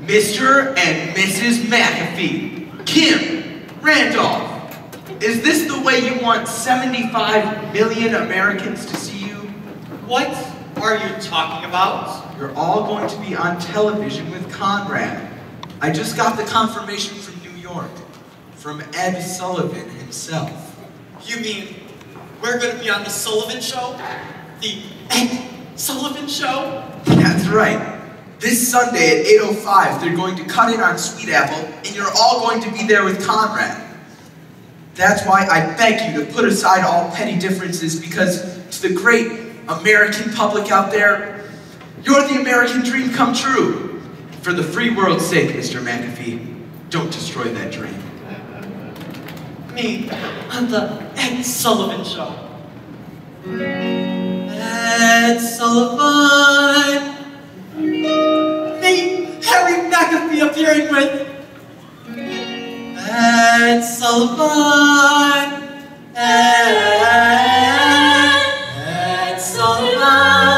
Mr. and Mrs. McAfee, Kim, Randolph, is this the way you want 75 million Americans to see you? What are you talking about? You're all going to be on television with Conrad. I just got the confirmation from New York, from Ed Sullivan himself. You mean we're going to be on the Sullivan Show? The Ed Sullivan Show? That's right. This Sunday at 8:05, they're going to cut in on Sweet Apple, and you're all going to be there with Conrad. That's why I beg you to put aside all petty differences, because to the great American public out there, you're the American dream come true. For the free world's sake, Mr. McAfee, don't destroy that dream. Me on the Ed Sullivan Show. Ed Sullivan. Me, Harry McAfee, appearing with Ed Sullivan. Ed Sullivan.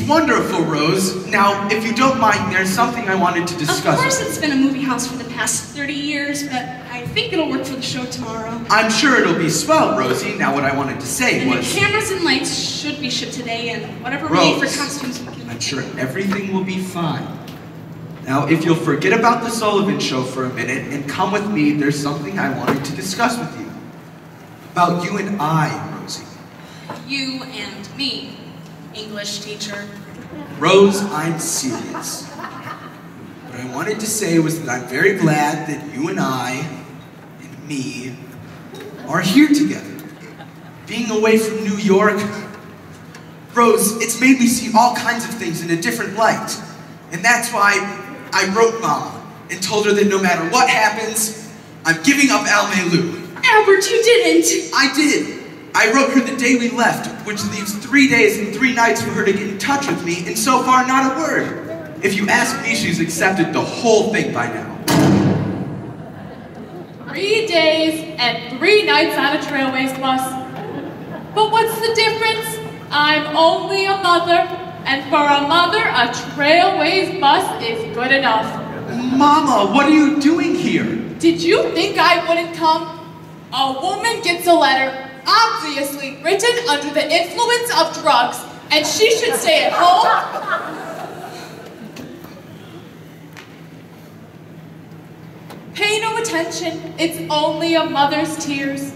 Wonderful, Rose. Now, if you don't mind, there's something I wanted to discuss. Of course it's been a movie house for the past 30 years, but I think it'll work for the show tomorrow. I'm sure it'll be swell, Rosie. Now, what I wanted to say and was... the cameras and lights should be shipped today, and whatever we need for costumes we can... I'm sure everything will be fine. Now, if you'll forget about the Sullivan Show for a minute and come with me, there's something I wanted to discuss with you. About you and I, Rosie. You and me, English teacher. Rose, I'm serious. What I wanted to say was that I'm very glad that you and I, and me, are here together. Being away from New York, Rose, it's made me see all kinds of things in a different light. And that's why I wrote Mama and told her that no matter what happens, I'm giving up Almelu. Albert, you didn't. I did. I wrote her the day we left, which leaves 3 days and 3 nights for her to get in touch with me, and so far not a word. If you ask me, she's accepted the whole thing by now. 3 days and 3 nights on a Trailways bus. But what's the difference? I'm only a mother, and for a mother, a Trailways bus is good enough. Mama, what are you doing here? Did you think I wouldn't come? A woman gets a letter, obviously written under the influence of drugs, and she should stay at home. Pay no attention, it's only a mother's tears.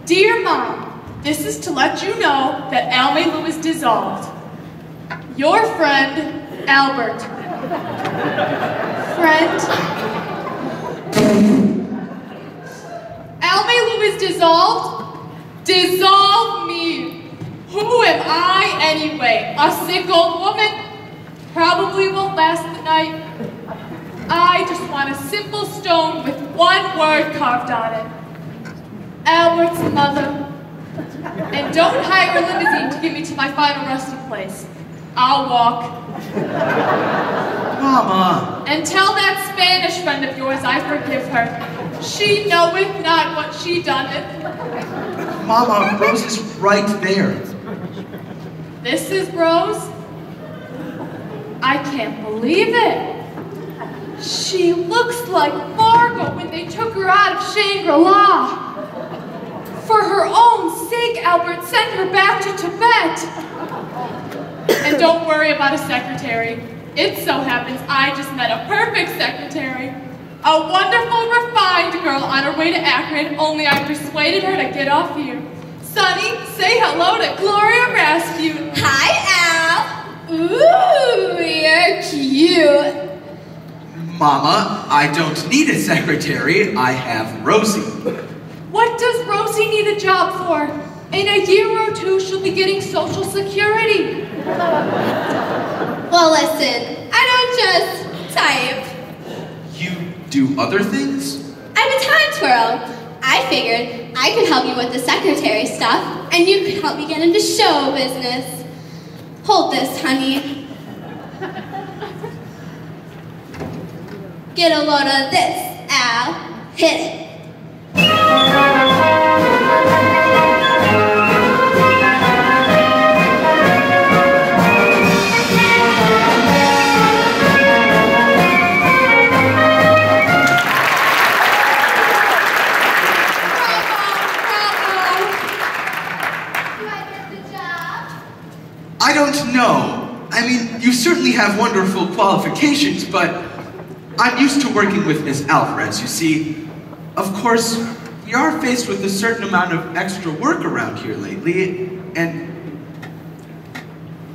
Dear Mom, this is to let you know that Almelu is dissolved. Your friend, Albert. Friend? Almelu is dissolved? Dissolve me! Who am I anyway? A sick old woman? Probably won't last the night. I just want a simple stone with one word carved on it. Albert's mother. And don't hire a limousine to get me to my final resting place. I'll walk. Mama. And tell that Spanish friend of yours I forgive her. She knoweth not what she doeth. Mama, Rose is right there. This is Rose? I can't believe it. She looks like Margot when they took her out of Shangri-La. For her own sake, Albert sent her back to Tibet. And don't worry about a secretary. It so happens I just met a perfect secretary. A wonderful, refined girl on her way to Akron, only I persuaded her to get off here. Sonny, say hello to Gloria Rasputin. Hi, Al. Ooh, you're cute. Mama, I don't need a secretary. I have Rosie. What does Rosie need a job for? In a year or two, she'll be getting Social Security. Well, listen, I don't just type. You do other things? I'm a time twirl. I figured I could help you with the secretary stuff, and you could help me get into show business. Hold this, honey. Get a load of this, Al. Hit it. I don't know. I mean, you certainly have wonderful qualifications, but I'm used to working with Miss Alvarez, you see. Of course, we are faced with a certain amount of extra work around here lately, and...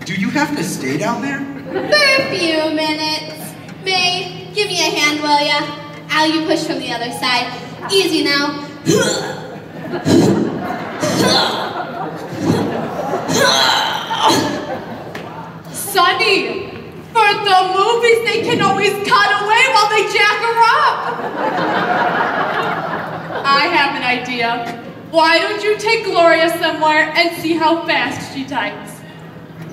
Do you have to stay down there? For a few minutes. May, give me a hand, will ya? Al, you push from the other side. Easy now. Sonny, for the movies, they can always cut away while they jack her up. I have an idea. Why don't you take Gloria somewhere and see how fast she types?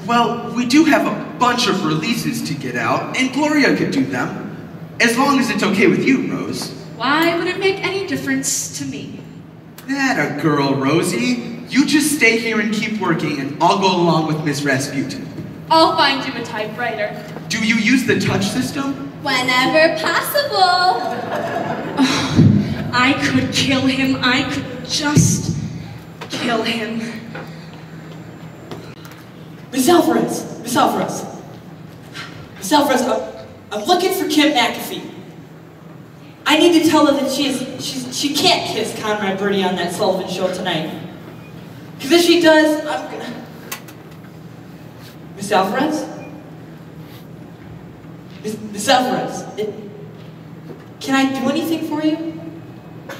Well, we do have a bunch of releases to get out, and Gloria could do them. As long as it's okay with you, Rose. Why would it make any difference to me? That a girl, Rosie. You just stay here and keep working, and I'll go along with Miss Rasputin. I'll find you a typewriter. Do you use the touch system? Whenever possible. I could kill him. I could just kill him. Miss Alvarez! Miss Alvarez! Miss Alvarez, I'm looking for Kim McAfee. I need to tell her that she can't kiss Conrad Birdie on that Sullivan show tonight. Because if she does, I'm gonna... Miss Alvarez? Miss Alvarez, can I do anything for you?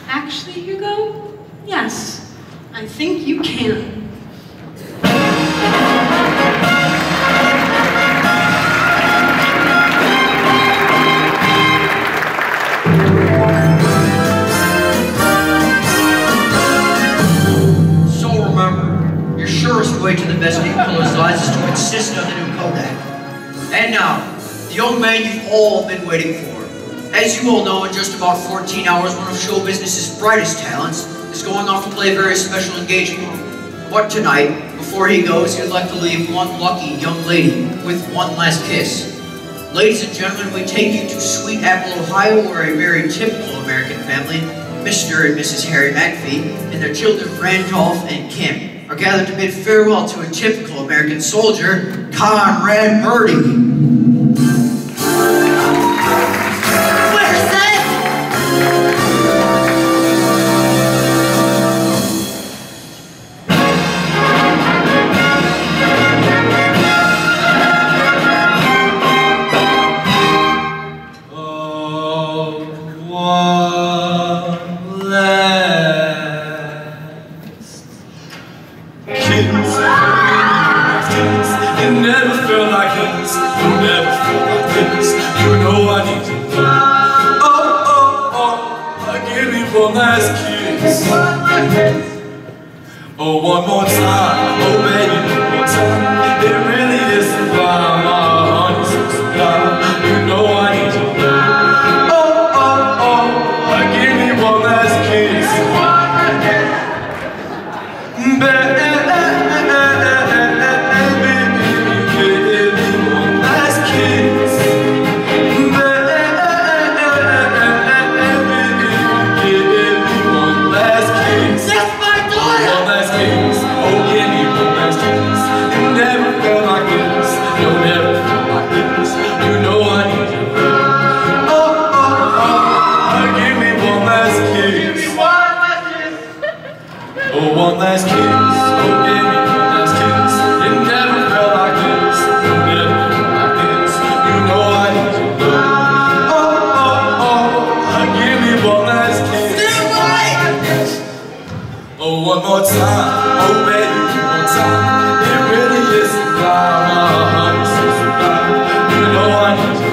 Actually, Hugo, yes. I think you can. So remember, your surest way to the best Nicolas eyes is to insist on the new Kodak. And now, the young man you've all been waiting for. As you all know, in just about 14 hours, one of show business's brightest talents is going off to play a very special engagement role. But tonight, before he goes, he'd like to leave one lucky young lady with one last kiss. Ladies and gentlemen, we take you to Sweet Apple, Ohio, where a very typical American family, Mr. and Mrs. Harry McAfee, and their children Randolph and Kim, are gathered to bid farewell to a typical American soldier, Conrad Birdie. Kids It never felt like this. It never felt like this. You know I need you. Give me one last kiss. Oh, one more time. Oh, baby, one more time. It really is sublime. My honey's so sublime. You know I need you. Give me one last kiss. Baby, give me one last kiss. One last kiss, oh give me one last kiss. It never felt like this, it never felt like this. You know I need you. Give me one last kiss. Oh, one more time, oh baby, one more time. It really is sublime, my honey's so sublime. You know I need you.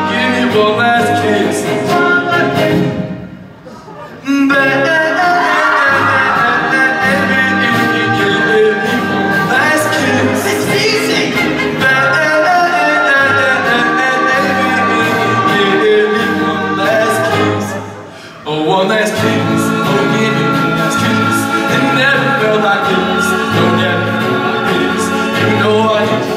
Give me one last kiss. One last kiss, oh give me one last kiss. It never felt like this, no never felt like this. You know I need you.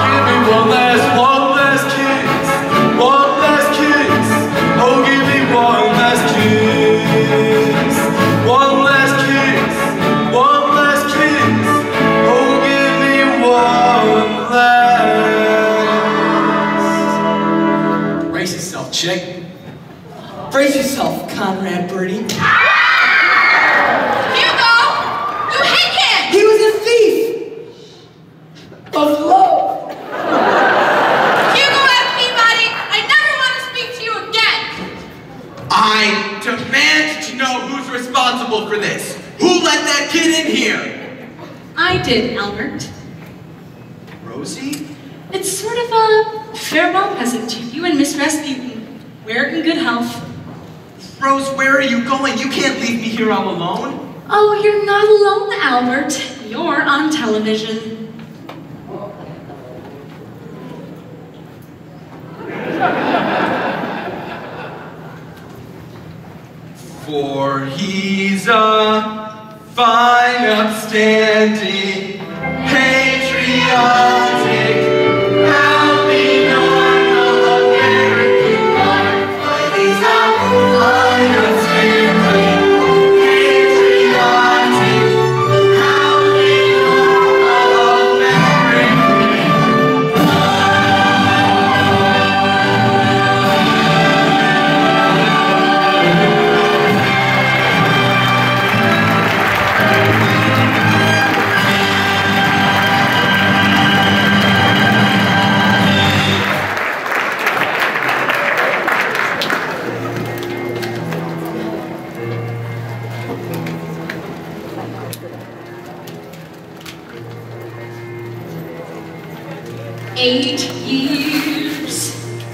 Give me one last kiss. One last kiss, oh give me one last kiss. One last kiss, one last kiss, oh give me one last. Brace yourself, chick. Brace yourself, Conrad Birdie. Hugo! You hit him! He was a thief of love. Hugo F. Peabody, I never want to speak to you again! I demand to know who's responsible for this. Who let that kid in here? I did, Albert. Rosie? It's sort of a farewell present to you and Miss Rasputin. Wear it in good health. Rose, where are you going? You can't leave me here all alone. Oh, you're not alone, Albert. You're on television. For he's a fine, upstanding, patriotic, happy, normal American boy. For he's a fine, upstanding, patriotic, happy, normal American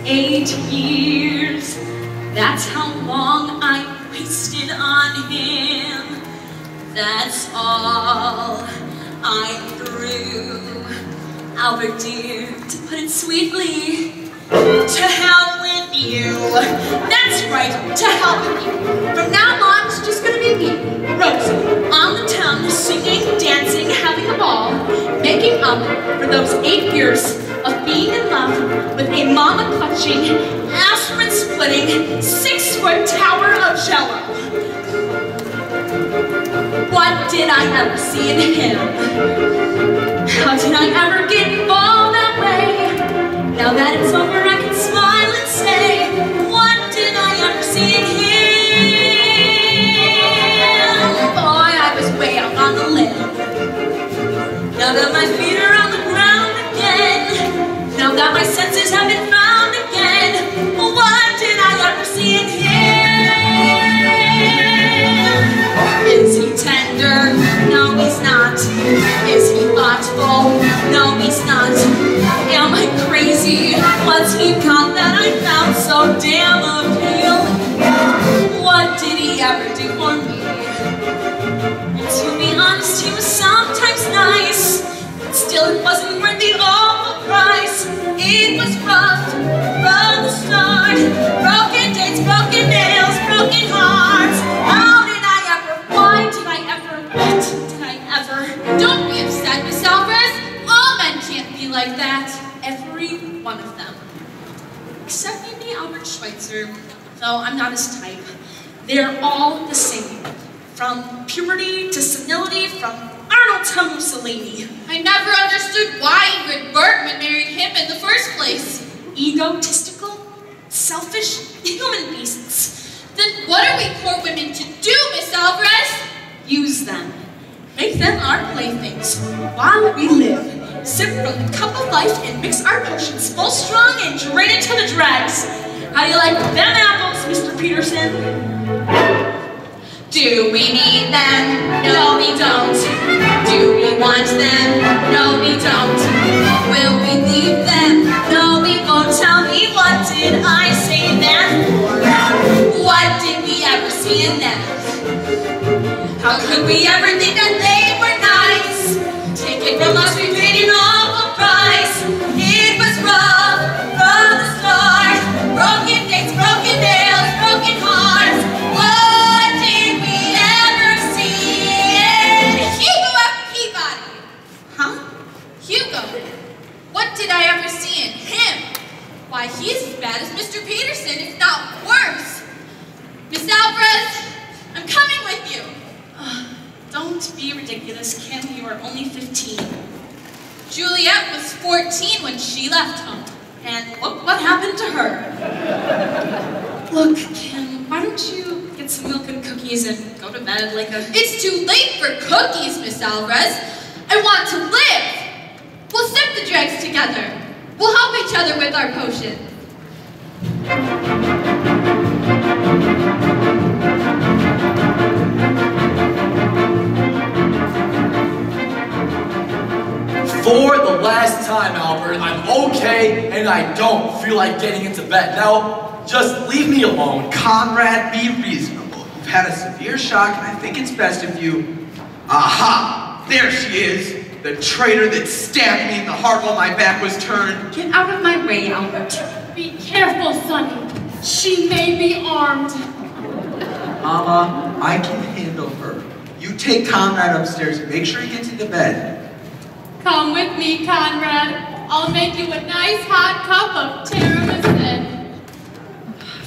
Eight years, that's how long I wasted on him. That's all I'm through. Albert dear, to put it sweetly, to hell with you. That's right, to hell with you. From now on, it's just gonna be me, Rosie, on the town, singing, dancing, having a ball, making up for those 8 years of being in love with a mama-clutching, aspirin-splitting, 6-foot tower of jello. What did I ever see in him? How did I ever get involved that way? Now that it's over, I can smile and say, what did I ever see in him? Boy, I was way out on the limb. Now that my feet are on the ground again, now that my senses have been found again, what did I ever see in him? Is he tender? hottest type. They're all the same. From puberty to senility, from Arnold to Mussolini. I never understood why Ingrid Bergman married him in the first place. Egotistical, selfish, human beasts. Then what are we poor women to do, Miss Alvarez? Use them. Make them our playthings while we live. Sip from the cup of life and mix our potions full strong and drain it to the dregs. How do you like them apples, Mr. Peterson? Do we need them? No, we don't. Do we want them? No, we don't. Will we leave them? No, we won't. Tell me, what did I say that for? What did we ever see in them? How could we ever think that they were nice? Take it from us, we paid an awful price. It was rough from the start. Broken dates, broken nails, broken hearts. What did we ever see? Hugo F. Peabody. Huh? Hugo. What did I ever see in him? Why, he's as bad as Mr. Peterson, if not worse. Miss Alvarez, I'm coming with you. Don't be ridiculous, Kim. You are only 15. Juliet was 14 when she left home. And look what happened to her. Look, Kim, why don't you get some milk and cookies and go to bed like a... It's too late for cookies, Miss Alvarez. I want to live. We'll sip the dregs together. We'll help each other with our potion. For the last time, Albert, I'm okay and I don't feel like getting into bed. Now, just leave me alone. Conrad, be reasonable. You've had a severe shock, and I think it's best if you... Aha! There she is! The traitor that stabbed me in the heart while my back was turned. Get out of my way, Albert. Be careful, Sonny. She may be armed. Mama, I can handle her. You take Conrad upstairs and make sure he gets into bed. Come with me, Conrad. I'll make you a nice hot cup of tiramisu.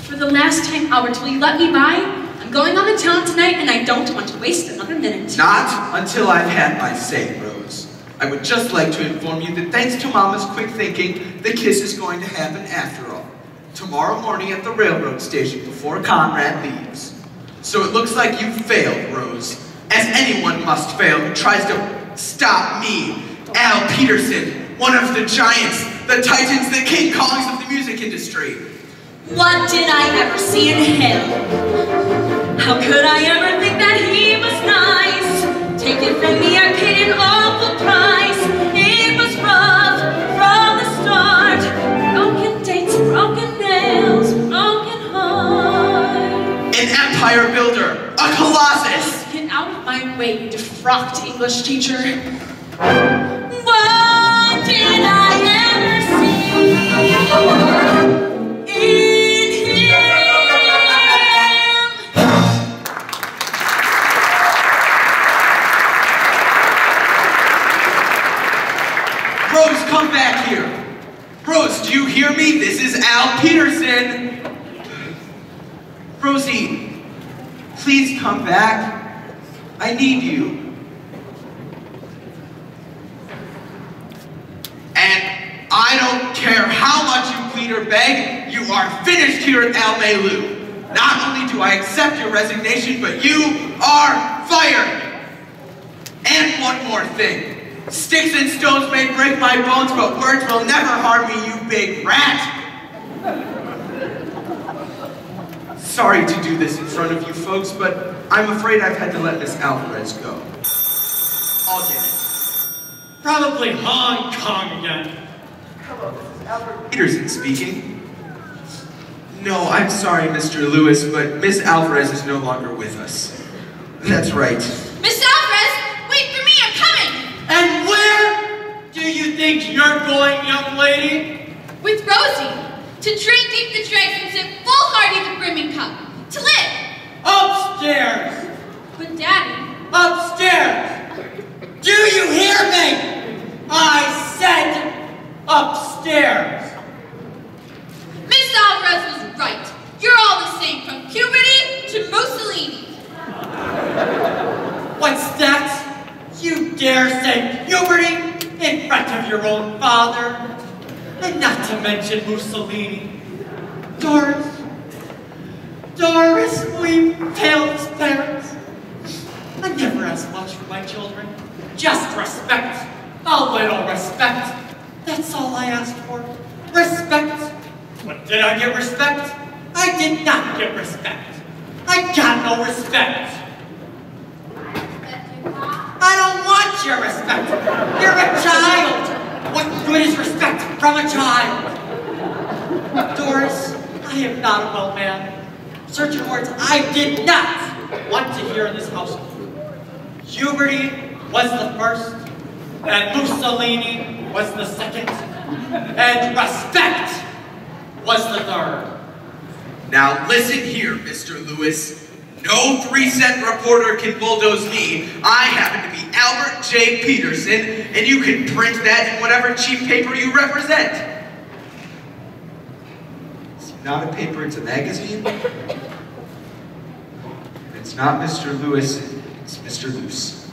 For the last time, Albert, will you let me by? I'm going on the town tonight, and I don't want to waste another minute. Not until I've had my say, Rose. I would just like to inform you that thanks to Mama's quick thinking, the kiss is going to happen after all. Tomorrow morning at the railroad station before Conrad leaves. So it looks like you failed, Rose. As anyone must fail who tries to stop me, Al Peterson, one of the giants, the titans, the King Kongs of the music industry. What did I ever see in him? How could I ever think that he was nice? Take it from me, I paid an awful price. It was rough from the start. Broken dates, broken nails, broken heart. An empire builder, a colossus. Get out of my way, you defrocked English teacher. What did I ever see in him? Rose, come back here. Rose, do you hear me? This is Al Peterson. Rosie, please come back. I need you. And I don't care how much you plead or beg, you are finished here at Al Melu. Not only do I accept your resignation, but you are fired. And one more thing. Sticks and stones may break my bones, but words will never harm me, you big rat. Sorry to do this in front of you folks, but I'm afraid I've had to let Miss Alvarez go. I'll get it. Probably Hong Kong again. Hello, this is Albert Peterson speaking. No, I'm sorry, Mr. Lewis, but Miss Alvarez is no longer with us. That's right. Miss Alvarez, wait for me, I'm coming! And where do you think you're going, young lady? With Rosie, to drink deep the dregs and sip full-hearty the brimming cup. To live! Upstairs! But Daddy... Upstairs! Do you hear me? I said upstairs! Miss Alvarez was right. You're all the same, from dare say puberty in front of your own father? And not to mention Mussolini. Doris, we failed as parents. I never asked much for my children. Just respect. A little respect. That's all I asked for. Respect. But did I get respect? I did not get respect. I got no respect. I don't want your respect. You're a child. What good is respect from a child? Doris, I am not a well man. Certain words I did not want to hear in this household. Puberty was the first, and Mussolini was the second, and respect was the third. Now listen here, Mr. Lewis. No 3-cent reporter can bulldoze me. I happen to be Albert J. Peterson, and you can print that in whatever cheap paper you represent. It's not a paper, it's a magazine. It's not Mr. Lewis, it's Mr. Luce.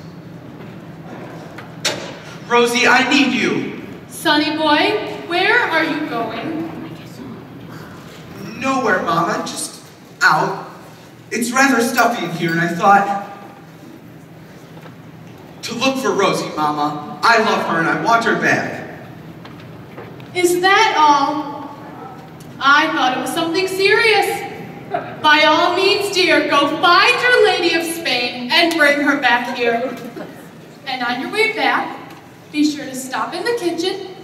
Rosie, I need you. Sonny boy, where are you going? Nowhere, Mama, just out. It's rather stuffy in here, and I thought to look for Rosie, Mama. I love her, and I want her back. Is that all? I thought it was something serious. By all means, dear, go find your Lady of Spain and bring her back here. And on your way back, be sure to stop in the kitchen.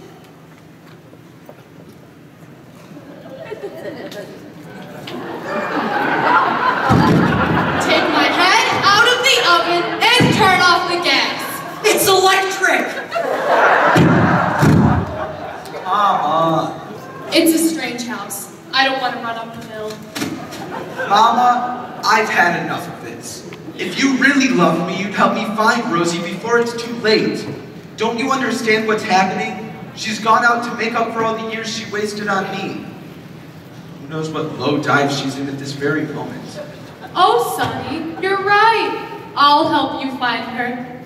Take my head out of the oven and turn off the gas. It's electric! Mama. It's a strange house. I don't want to run up the hill. Mama, I've had enough of this. If you really love me, you'd help me find Rosie before it's too late. Don't you understand what's happening? She's gone out to make up for all the years she wasted on me. Who knows what low dive she's in at this very moment. Oh, Sonny, you're right. I'll help you find her.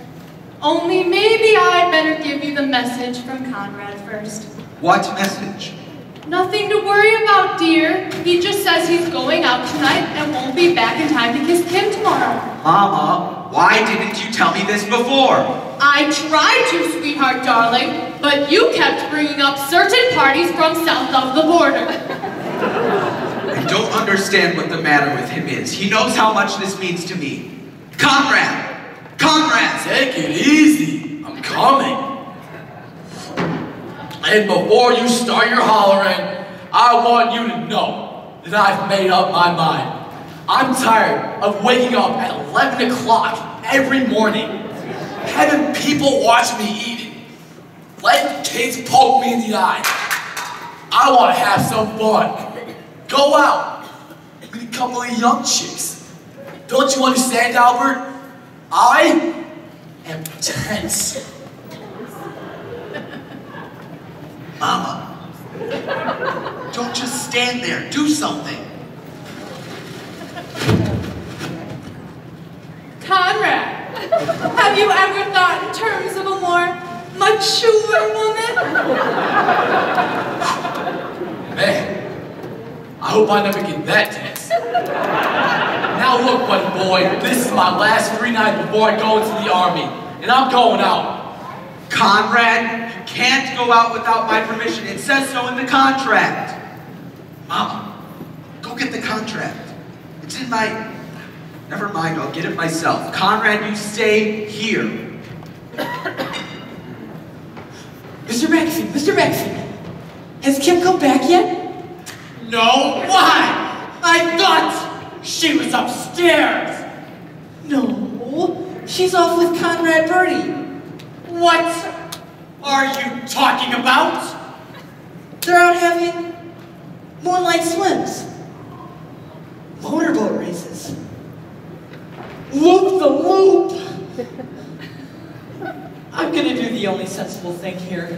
Only maybe I'd better give you the message from Conrad first. What message? Nothing to worry about, dear. He just says he's going out tonight and won't be back in time to kiss Kim tomorrow. Mama, why didn't you tell me this before? I tried to, sweetheart darling, but you kept bringing up certain parties from south of the border. I don't understand what the matter with him is. He knows how much this means to me. Conrad! Conrad! Take it easy. I'm coming. And before you start your hollering, I want you to know that I've made up my mind. I'm tired of waking up at 11 o'clock every morning, having people watch me eating, letting kids poke me in the eye. I want to have some fun. Go out, meet a couple of young chicks. Don't you understand, Albert? I am tense. Mama, don't just stand there. Do something. Conrad, have you ever thought in terms of a more mature woman? Man, I hope I never get that tense. Now look, buddy boy, this is my last 3 nights before I go into the army, and I'm going out. Conrad, you can't go out without my permission. It says so in the contract. Mama, go get the contract. It's in my... Never mind, I'll get it myself. Conrad, you stay here. Mr. Maxey, has Kim come back yet? No, why? I thought she was upstairs. No, she's off with Conrad Birdie. What are you talking about? They're out having moonlight swims, motorboat races, loop the loop. I'm gonna do the only sensible thing here.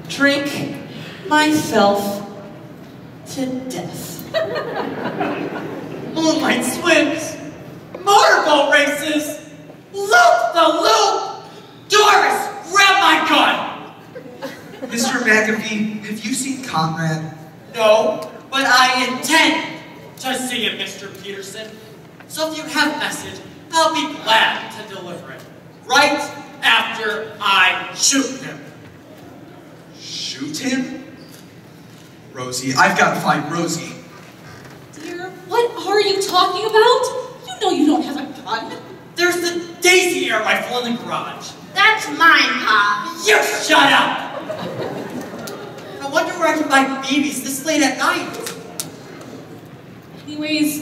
Drink myself to death. Moonlight swims, motorboat races, loop the loop. McAfee, have you seen Conrad? No, but I intend to see him, Mr. Peterson. So if you have a message, I'll be glad to deliver it. Right after I shoot him. Shoot him? Rosie, I've got to find Rosie. Dear, what are you talking about? You know you don't have a gun. There's the Daisy air rifle in the garage. That's mine, Pa. You shut up! I wonder where I can buy BBs this late at night. Anyways,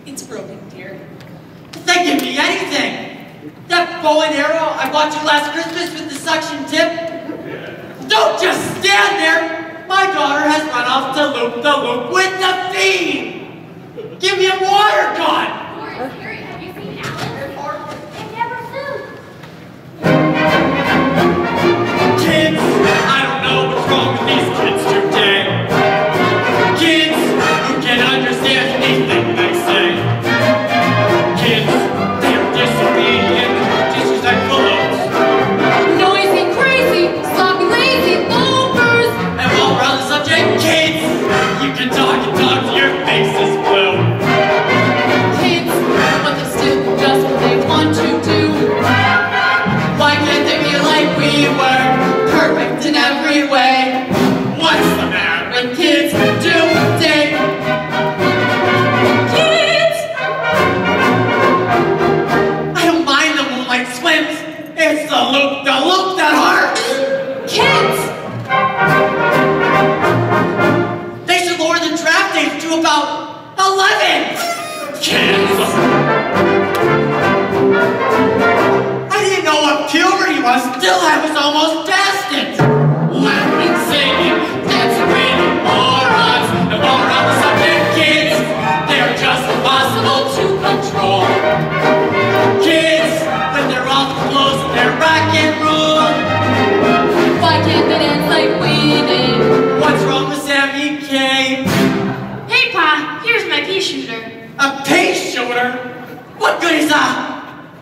it's broken, dear. They give me anything. That bow and arrow I bought you last Christmas with the suction tip. Don't just stand there. My daughter has run off to loop the loop with the feed. Give me a water gun. Have you seen Alice? They never flew. Kids, I don't know what's wrong with these kids today. Kids who can understand anything they say. Kids, they are disobedient, disrespectful oaks. Noisy, crazy, sloppy, lazy, loafers. And while we're on the subject, kids, you can talk and talk to your faces blue. Kids, but they still just what they want to do. Why can't they be like we were, perfect in every way? What's the matter with kids today? Kids! I don't mind the moonlight swims. It's the loop that hurts. Kids! They should lower the draft age to about 11. Kids! I didn't know what puberty was till I was almost past it. Laughing, singing, dancing with the morons. And while we're on the subject, kids, they're just impossible to control. Kids, with their awful clothes and their rock and roll. Why can't they dance like we did? What's wrong with Sammy K? Hey, Pa, here's my pea shooter. A pea shooter? What good is that?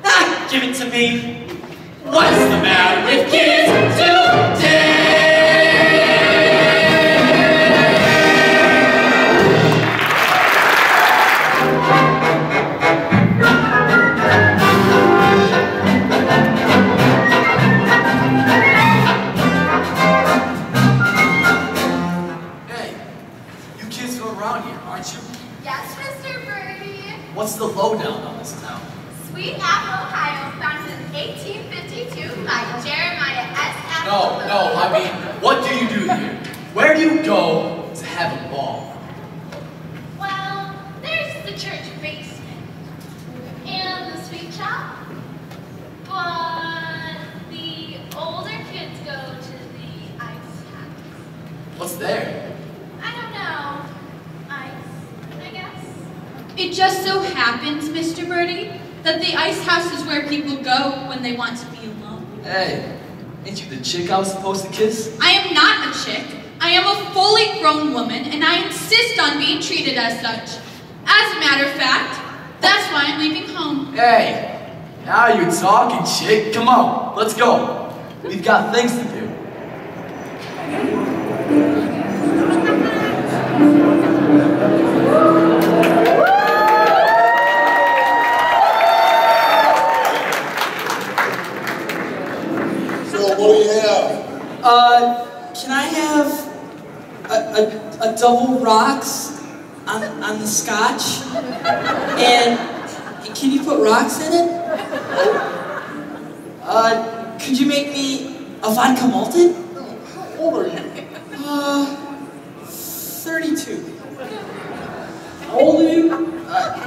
Ah, give it to me. What's the matter with kids today? Hey, you kids from around here, aren't you? Yes, Mr. Birdie. What's the lowdown on this town? Sweet Apple, Ohio, founded in 1852 by Jeremiah S. No, I mean, what do you do here? Where do you go to have a ball? Well, there's the church basement and the sweet shop, but the older kids go to the ice house. What's there? I don't know. Ice, I guess. It just so happens, Mr. Birdie, that the ice house is where people go when they want to be alone. Hey, ain't you the chick I was supposed to kiss? I am not a chick. I am a fully grown woman, and I insist on being treated as such. As a matter of fact, that's why I'm leaving home. Hey, now you're talking, chick. Come on, let's go. We've got things to do. So what do you have? Can I have a double rocks on the scotch? And can you put rocks in it? Could you make me a vodka malted? How old are you? 32. How old are you?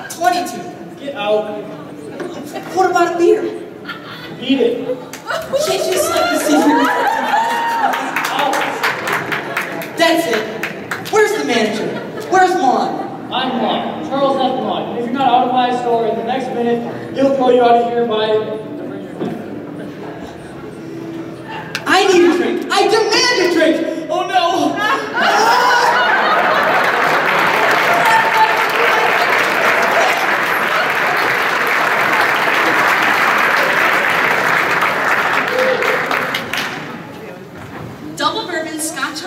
22. Get out. What about a beer? Eat it. Can't you slip the secret? That's it. Where's the manager? Where's Juan? I'm Juan. Charles F. Juan. And if you're not out of my store in the next minute, he'll throw you out of here by the bring your neck. I need a drink. I demand a drink. Oh no. Double bourbon, Scotch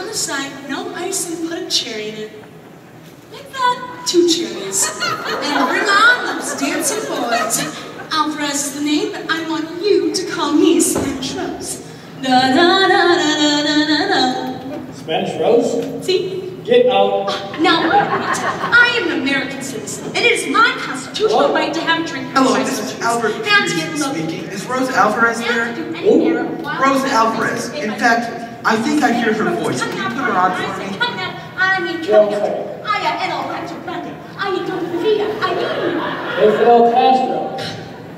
Albert. Alvarez is the name, but I want you to call me Spanish Rose. Da da da da da da da. Spanish Rose? See? Get out. Now, wait a minute. I am an American citizen, and it is my constitutional right to have a drink. Hello, this is Albert and to get speaking. Is Rose Alvarez there? Rose Alvarez. In fact, I think I hear her voice. Can you put her on for me? Hey, Fidel Castro.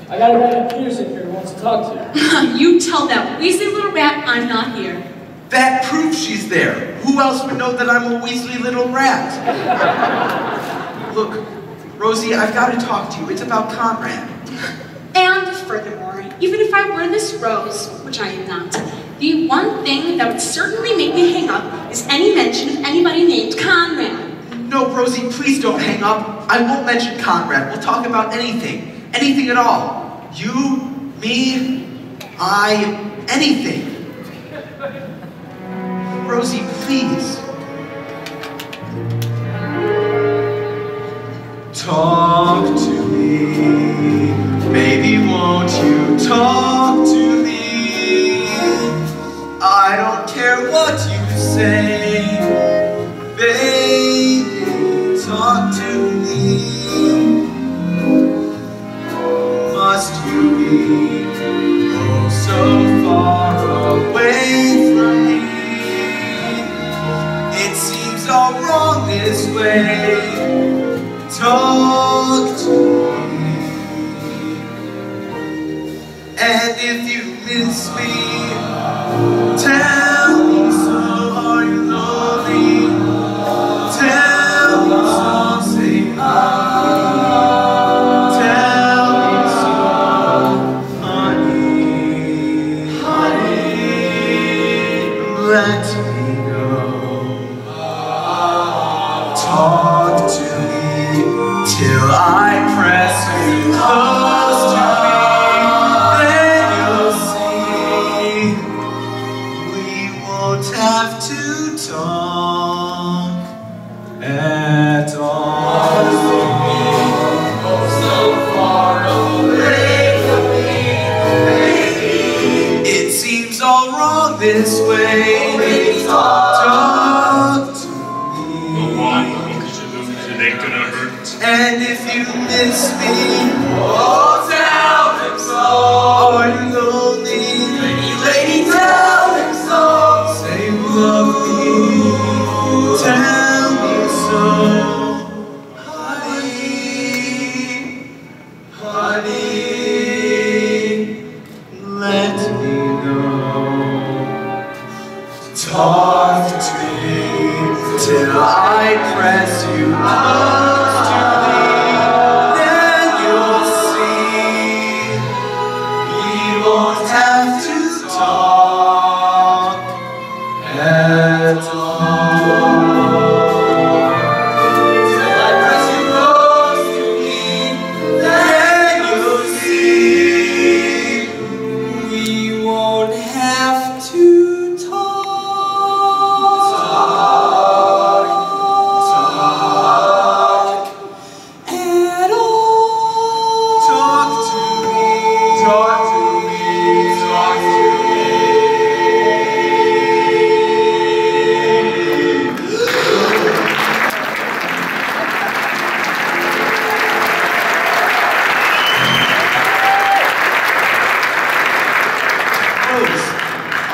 I got a guy named Peterson here who wants to talk to you. You tell that Weasley little rat I'm not here. That proves she's there. Who else would know that I'm a Weasley little rat? Look, Rosie, I've got to talk to you. It's about Conrad. And furthermore, even if I were Miss Rose, which I am not, the one thing that would certainly make me hang up is any mention of anybody named Conrad. No, Rosie, please don't hang up. I won't mention Conrad. We'll talk about anything. Anything at all. You, me, I, anything. Rosie, please. Talk to me. Baby, won't you talk to me? I don't care what you say. Baby, talk to me. Must you be oh so far away from me? It seems all wrong this way. Talk to me. And if you miss me, tell me so. Are you lonely? Tell me so. Say tell me so, honey, let me know. Talk to me till I press you close to me. Then you'll see we won't have to talk at all. So far away from me, baby. It seems all wrong this way. Talk to and if you miss me, oh, tell them so. Are you lonely? Lady, tell them so. Say you love me, tell me so. Honey, let me know. Talk to me till I press you close to me. Then you'll see we won't have to talk at all. Till I press you close to me. Then you'll see we won't have to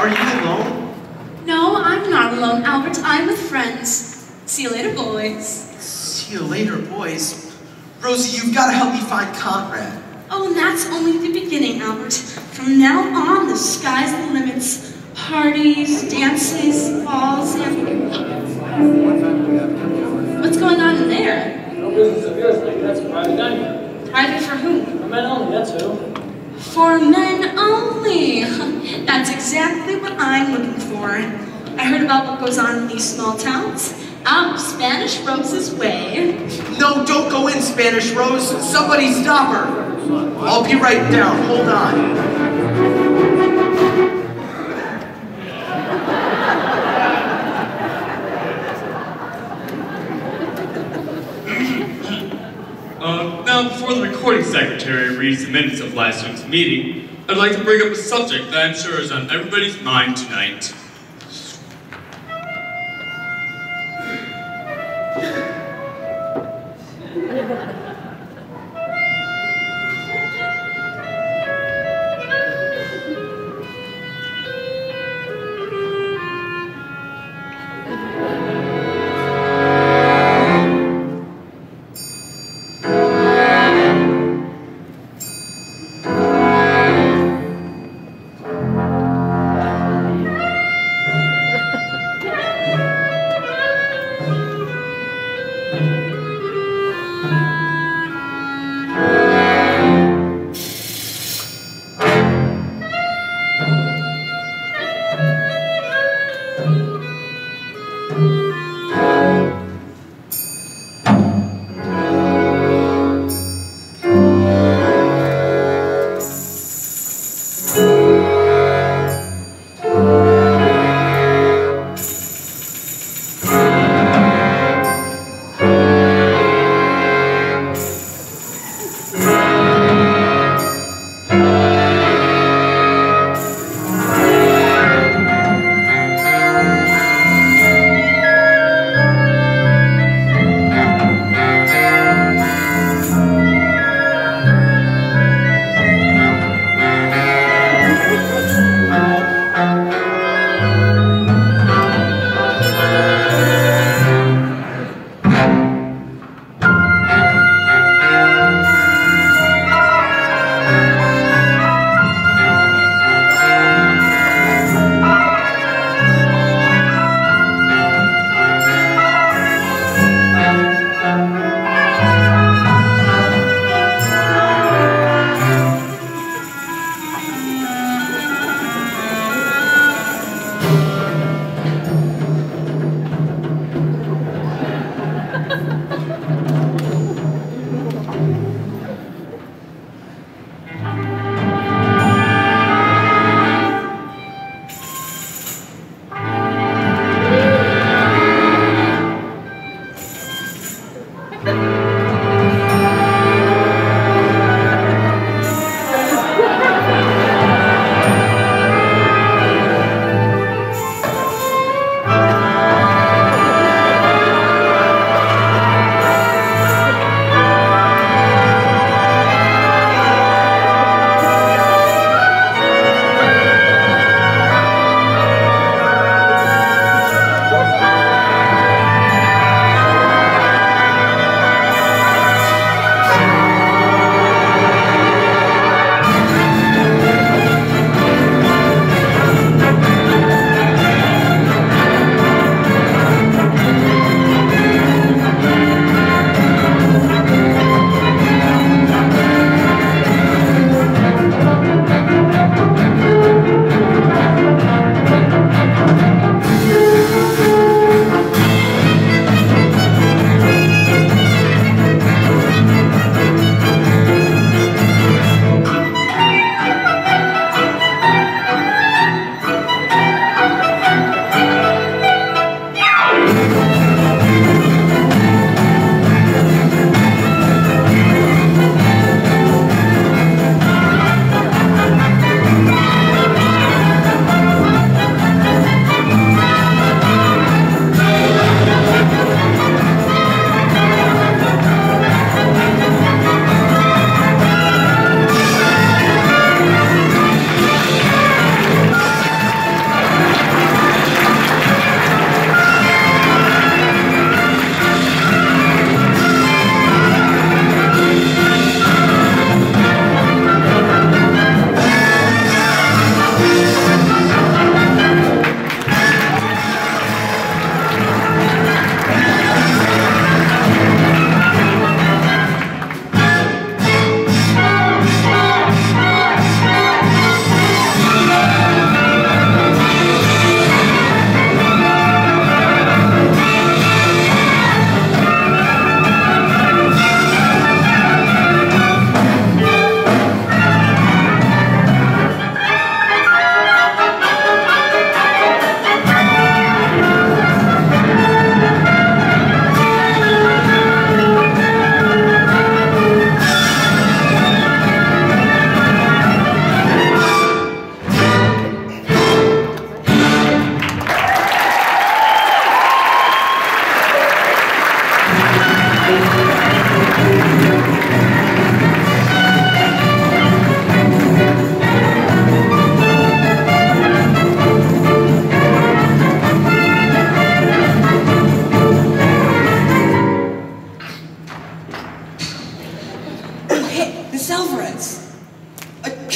Are you alone? No, I'm not alone, Albert. I'm with friends. See you later, boys. See you later, boys. Rosie, you've got to help me find Conrad. Oh, and that's only the beginning, Albert. From now on, the sky's the limits. Parties, dances, balls, and... What's going on in there? No business of yours, lady. That's a private dining. Private for whom? For men only, that's who. For men only. That's exactly what I'm looking for. I heard about what goes on in these small towns. Out of Spanish Rose's way. No, don't go in, Spanish Rose. Somebody stop her. I'll be right down. Hold on. Now, before before the recording secretary reads the minutes of last week's meeting, I'd like to bring up a subject that I'm sure is on everybody's mind tonight.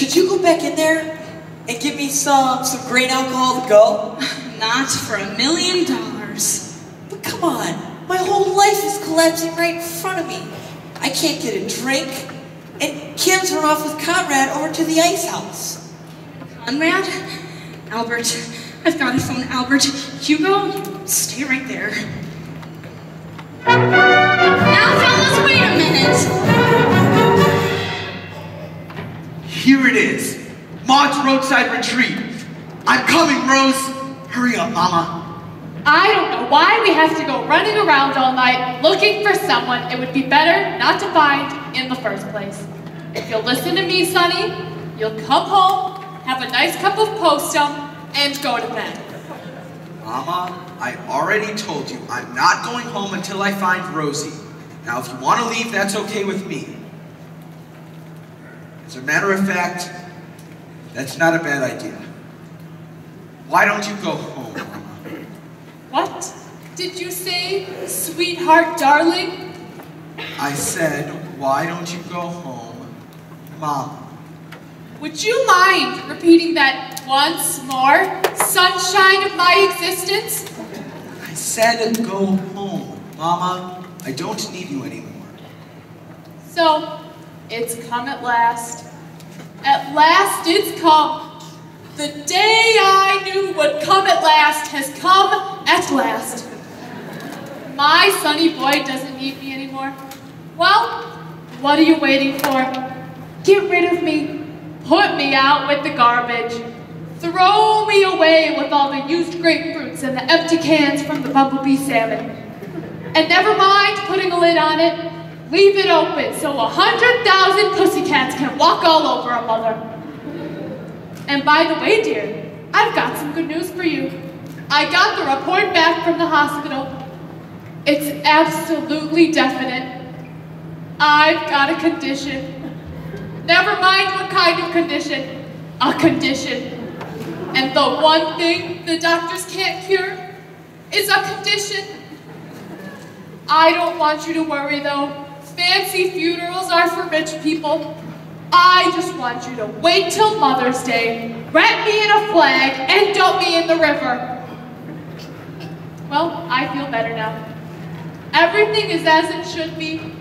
could you go back in there and give me some grain alcohol to go? Not for $1 million. But come on, my whole life is collapsing right in front of me. I can't get a drink, and Kim's run off with Conrad over to the ice house. Conrad? Albert. I've got to phone Albert. Hugo, stay right there. Now, fellas, wait a minute. Here it is. Maud's roadside retreat. I'm coming, Rose. Hurry up, Mama. I don't know why we have to go running around all night looking for someone it would be better not to find in the first place. If you'll listen to me, Sonny, you'll come home, have a nice cup of postum, and go to bed. Mama, I already told you I'm not going home until I find Rosie. Now, if you want to leave, that's okay with me. As a matter of fact, that's not a bad idea. Why don't you go home, Mama? What did you say, sweetheart, darling? I said, why don't you go home, Mama? Would you mind repeating that once more, sunshine of my existence? I said go home, Mama. I don't need you anymore. So, it's come at last. At last it's come. The day I knew would come at last has come at last. My sonny boy doesn't need me anymore. Well, what are you waiting for? Get rid of me. Put me out with the garbage. Throw me away with all the used grapefruits and the empty cans from the bumblebee salmon. And never mind putting a lid on it. Leave it open so 100,000 pussycats can walk all over a mother. And by the way, dear, I've got some good news for you. I got the report back from the hospital. It's absolutely definite. I've got a condition. Never mind what kind of condition. A condition. And the one thing the doctors can't cure is a condition. I don't want you to worry, though. Fancy funerals are for rich people. I just want you to wait till Mother's Day, wrap me in a flag, and dump me in the river. Well, I feel better now. Everything is as it should be.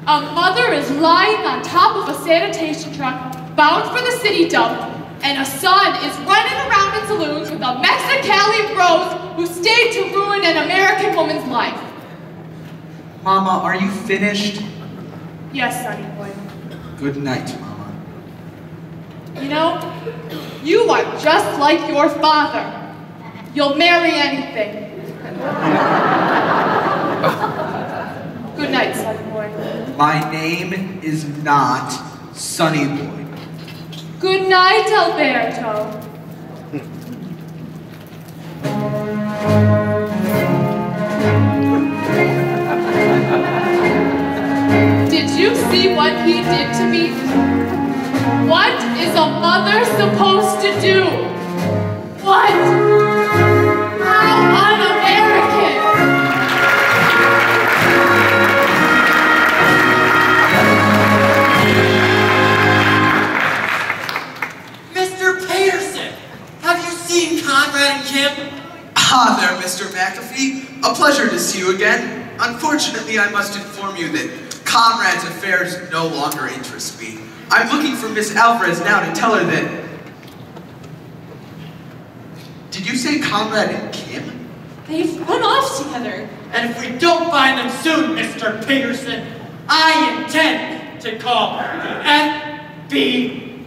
A mother is lying on top of a sanitation truck, bound for the city dump, and a son is running around in saloons with a Mexicali Rose who stayed to ruin an American woman's life. Mama, are you finished? Yes, sonny boy. Good night, Mama. You know, you are just like your father. You'll marry anything. Good night, sonny boy. My name is not Sonny Boy. Good night, Alberto. Did you see what he did to me? What is a mother supposed to do? What? How un-American! Mr. Peterson, have you seen Conrad and Kim? Ah, there, Mr. McAfee. A pleasure to see you again. Unfortunately, I must inform you that Conrad's affairs no longer interest me. I'm looking for Miss Alvarez now to tell her that... Did you say Conrad and Kim? They've run off together. And if we don't find them soon, Mr. Peterson, I intend to call the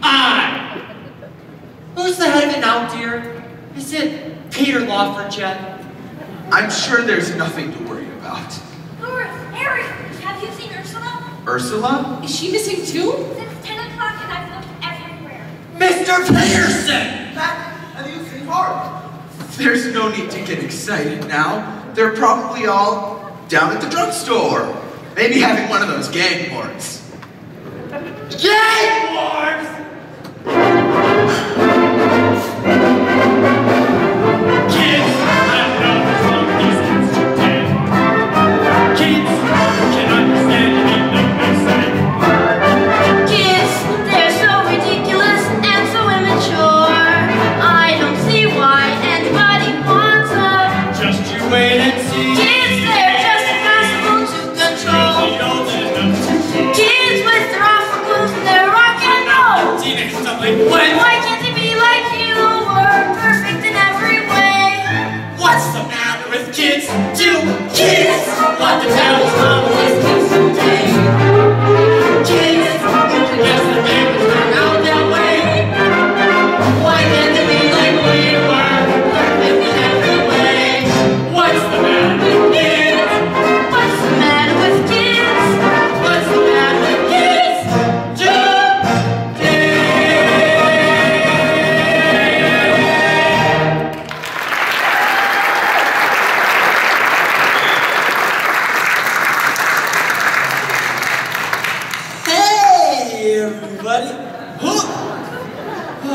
FBI. Who's the head of it now, dear? Is it Peter Lawford yet? I'm sure there's nothing to worry about. Laura, Eric, have you seen Ursula? Ursula? Is she missing too? Since 10 o'clock and I've looked everywhere. Mr. Peterson! Have you seen her? There's no need to get excited now. They're probably all down at the drugstore. Maybe having one of those gang wars. Gang wars! Kids, enough of these kids today. Kids can understand and make no sense. Kids, they're so ridiculous.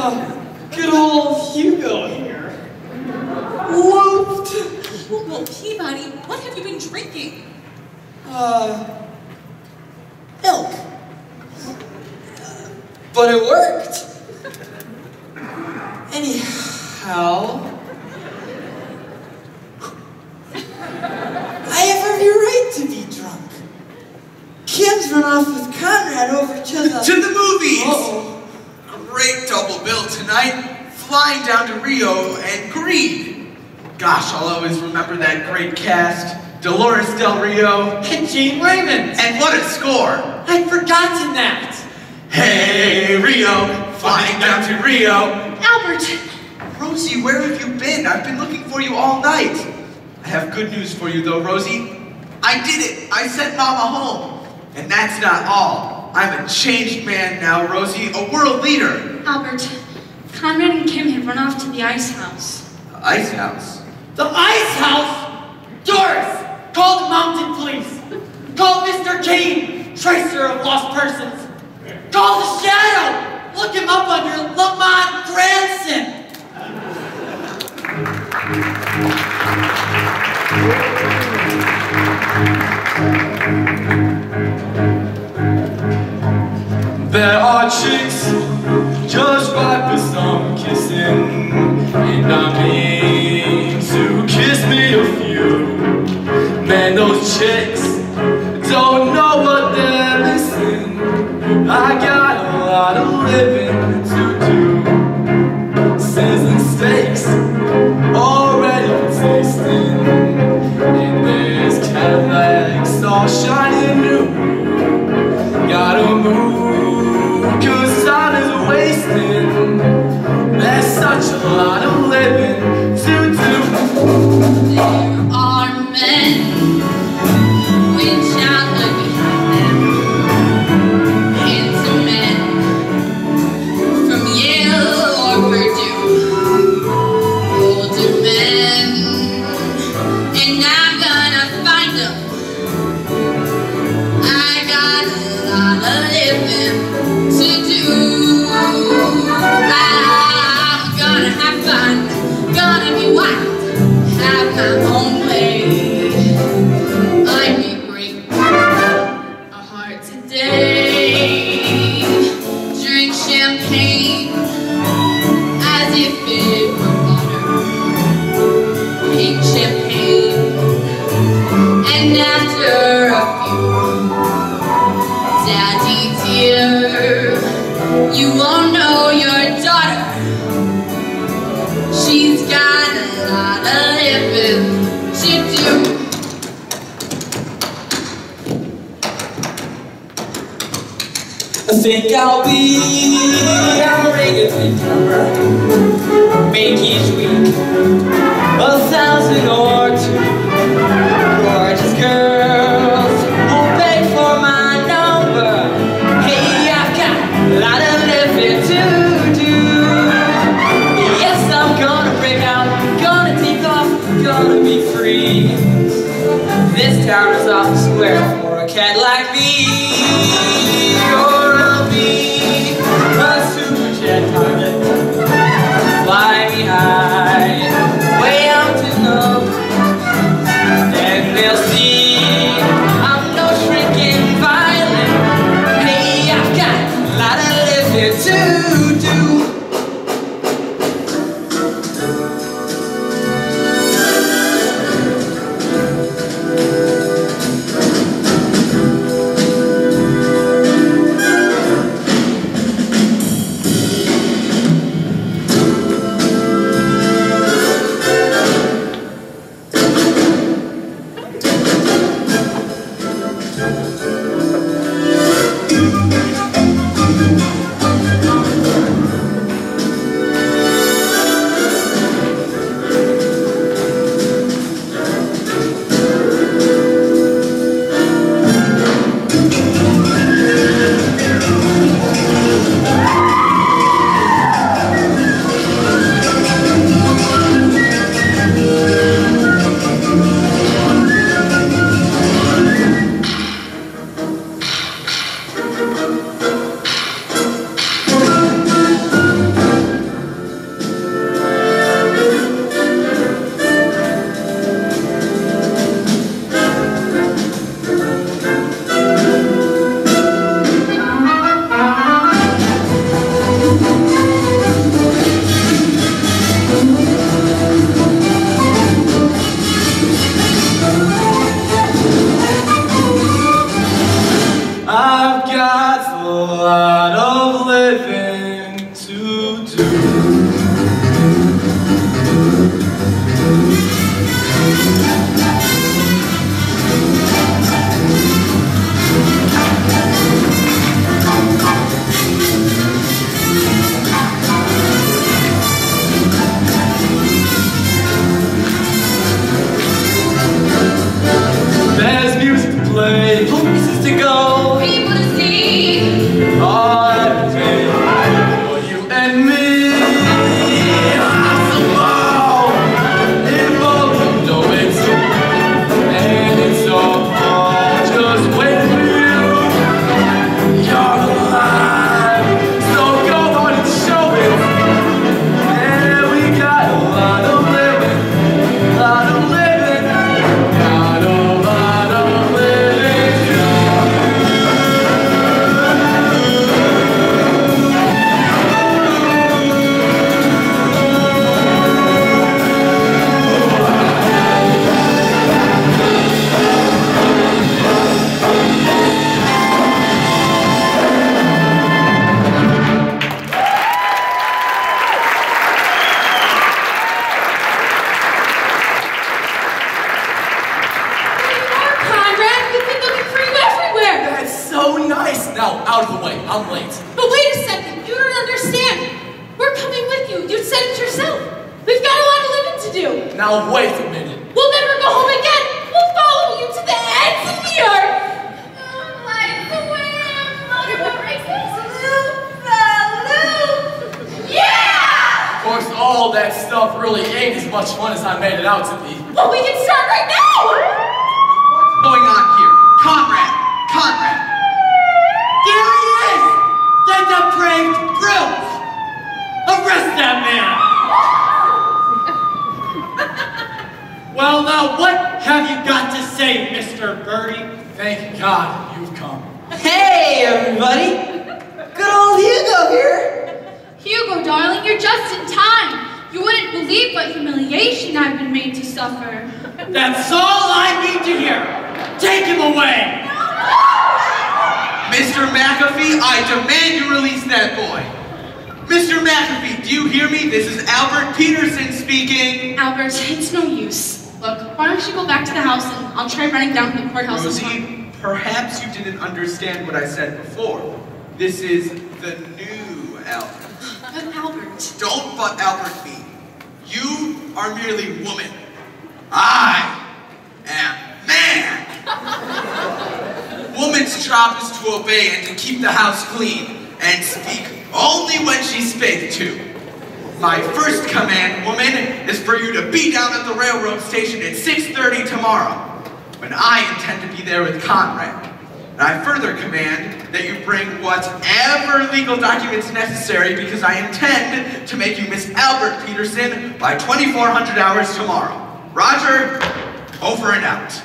Good old Hugo here. Whooped. Well, Peabody, what have you been drinking? Milk. But it worked. Anyhow, I have every right to be drunk. Kim's run off with Conrad over to the movies! Uh-oh. Great double bill tonight. Flying down to Rio and Greed. Gosh, I'll always remember that great cast. Dolores Del Rio. And Gene Raymond. And what a score! I'd forgotten that. Hey, Rio. Flying down to Rio. Albert! Rosie, where have you been? I've been looking for you all night. I have good news for you though, Rosie. I did it. I sent Mama home. And that's not all. I'm a changed man now, Rosie. A world leader. Albert, Conrad and Kim had run off to the ice house. The ice house? The ice house? Doris, call the mountain police. Call Mr. Kane, tracer of lost persons. Call the Shadow. Look him up under Lamont Granson. There are chicks just ripe for some kissing, and I mean to kiss me a few. Man, those chicks don't know what they're missing. I got a lot of living to do. Sizzling steaks already tasting, and there's Cadillacs all shining new. Gotta move, 'cause time is wasting. There's such a lot of living to do. There are men with childhood behind them, into men from Yale or Purdue, older men, and I'm gonna find them. I got a lot of living to do. I'm gonna have fun, gonna be wild, have my own way. I may break a heart today, drink champagne as if it were water, pink champagne, and after a few, Daddy dear, you won't know your daughter. She's got a lot of living to do. I think I'll be a regular drummer. Make each week 1,000 or 2. Gorgeous girls who'll pay for my number. Hey, I've got a lot of living to do. Yes, I'm gonna break out, gonna take off, gonna be free. This town is off the square for a cat like me. Or I'll be a super jet pilot. Fly me high, way out in the. And they'll see I'm no shrinking violet. Hey, I've got a lot of living to do. Now wait a minute. We'll never go home again. We'll follow you to the ends of the earth. Like the wind, motor boat races, loop the loop. Yeah! Of course, all that stuff really ain't as much fun as I made it out to be. Well, we can start right now. What's going on here? Conrad! Conrad! There he is! The depraved brute! Arrest that man! Well, now, what have you got to say, Mr. Birdie? Thank God you've come. Hey, everybody! Good old Hugo here! Hugo, darling, you're just in time. You wouldn't believe what humiliation I've been made to suffer. That's all I need to hear. Take him away! Mr. McAfee, I demand you release that boy. Mr. McAfee, do you hear me? This is Albert Peterson speaking. Albert, it's no use. Look, why don't you go back to the house and I'll try running down to the courthouse. Rosie, perhaps you didn't understand what I said before. This is the new Albert. But Albert. Don't but Albert me. You are merely woman. I am man. Woman's job is to obey and to keep the house clean and speak only when she's spoken to. My first command, woman, is for you to be down at the railroad station at 6:30 tomorrow, when I intend to be there with Conrad. And I further command that you bring whatever legal documents necessary because I intend to make you Miss Albert Peterson by 2400 hours tomorrow. Roger, over and out.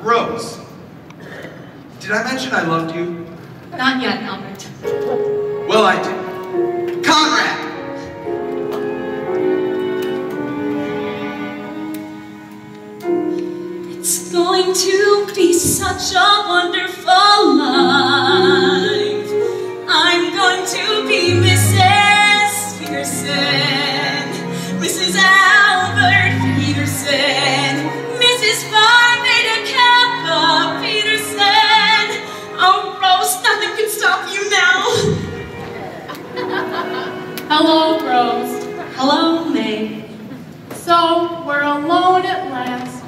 Rose, did I mention I loved you? Not yet, Albert. Well, I did. Conrad! It's going to be such a wonderful life. I'm going to be Mrs. Peterson, Mrs. Albert Peterson, Mrs. Phi Beta Kappa Peterson. Oh, Rose, nothing can stop you now. Hello, Rose. Hello, May. So, we're alone at last.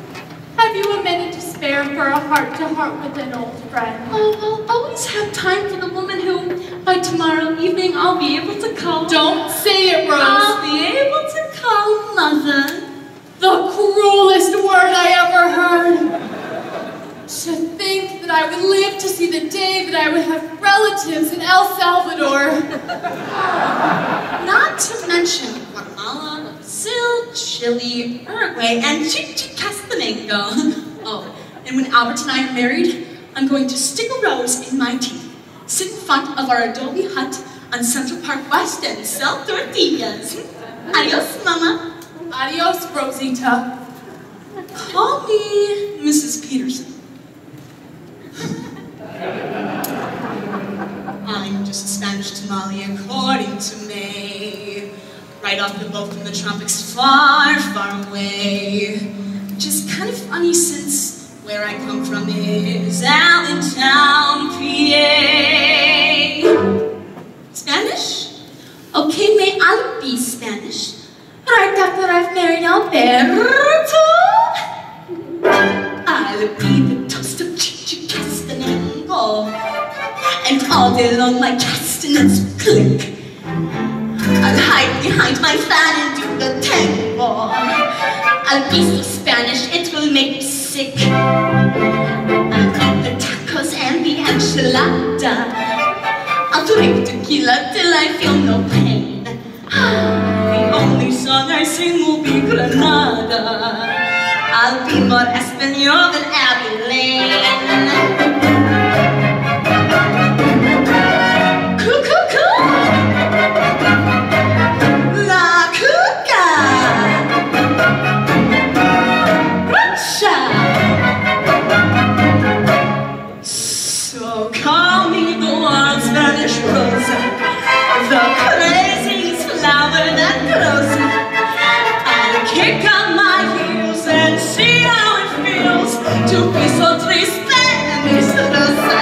Have you a minute to spare for a heart-to-heart with an old friend? Oh, I'll always have time for the woman who, by tomorrow evening, I'll be able to call. Don't say it, Rose. I'll be able to call Mother. The cruelest word I ever heard. To think that I would live to see the day that I would have relatives in El Salvador. Not to mention Guatemala, Brazil, Chile, Uruguay, and Chichicastenango. Oh, and when Albert and I are married, I'm going to stick a rose in my teeth, sit in front of our adobe hut on Central Park West and sell tortillas. Adios, Mama. Adios, Rosita. Call me Mrs. Peterson. I'm just a Spanish tamale according to May. Right off the boat from the tropics far, far away. Which is kind of funny since where I come from is Allentown, PA. Spanish? Okay, May, I'll be Spanish. Right after I've married Alberto, I'll be the toast of Chichicastenango. And all day long my castanets will click. I'll hide behind my fan and do the tango. I'll be so Spanish it will make me sick. I'll eat the tacos and the enchilada. I'll drink tequila till I feel no pain. The only song I sing will be Granada. I'll be more Espanol than Abby Lane. La Cuca! So call me the wild Spanish rose, the craziest flower that grows. I'll kick up my heels and see how it feels to be so triste and misteriosa.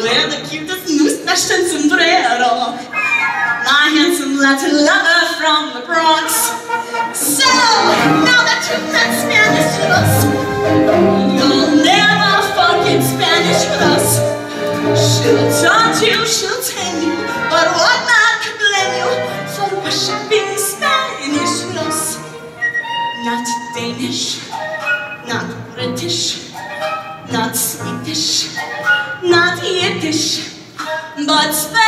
wear the cutest mustache and sombrero. My handsome Latin lover from the Bronx. So, now that you've met Spanish with us, you'll never forget Spanish with us. She'll taunt you, she'll tame you, but what not could blame you for worshiping Spanish with us. Not Danish, not British, not Swedish, not Yiddish, but Spanish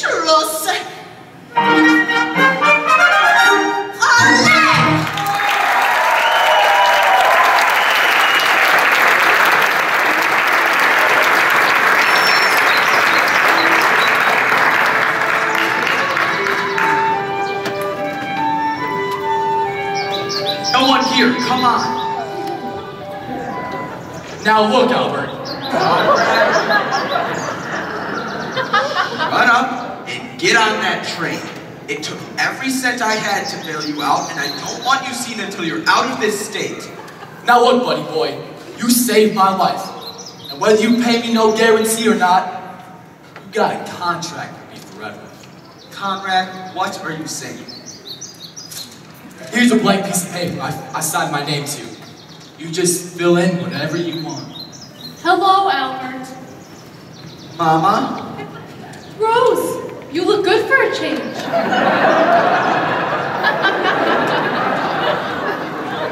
Rosa. No one here, come on. Now look, Albert. Run up and get on that train. It took every cent I had to bail you out, and I don't want you seen until you're out of this state. Now look, buddy boy, you saved my life. And whether you pay me no guarantee or not, you got a contract with me forever. Conrad, what are you saying? Here's a blank piece of paper I signed my name to. You just fill in whatever you want. Hello, Albert. Mama? Rose, you look good for a change.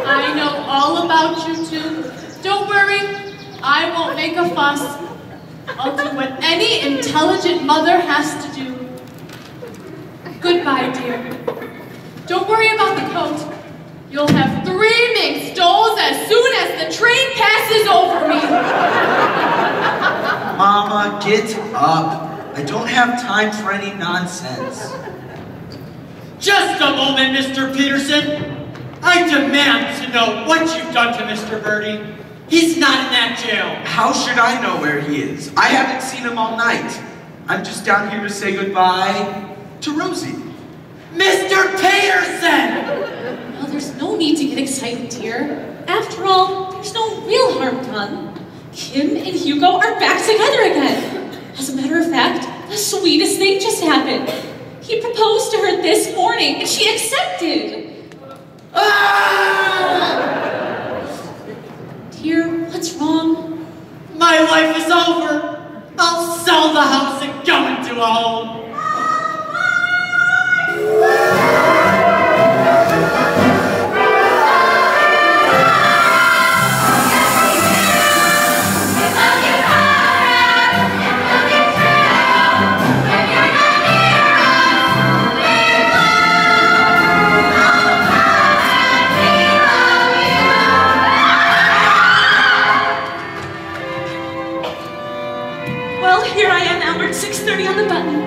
I know all about you two. Don't worry, I won't make a fuss. I'll do what any intelligent mother has to do. Goodbye, dear. Don't worry about the coat. You'll have 3 mink stoles as soon as the train passes over me. Mama, get up. I don't have time for any nonsense. Just a moment, Mr. Peterson. I demand to know what you've done to Mr. Birdie. He's not in that jail. How should I know where he is? I haven't seen him all night. I'm just down here to say goodbye to Rosie. Mr. Peterson! Well, there's no need to get excited, dear. After all, there's no real harm done. Kim and Hugo are back together again. As a matter of fact, the sweetest thing just happened. He proposed to her this morning, and she accepted. Ah! Dear, what's wrong? My life is over. I'll sell the house and go into a home. Well, here I am, Albert, 6:30 on the button.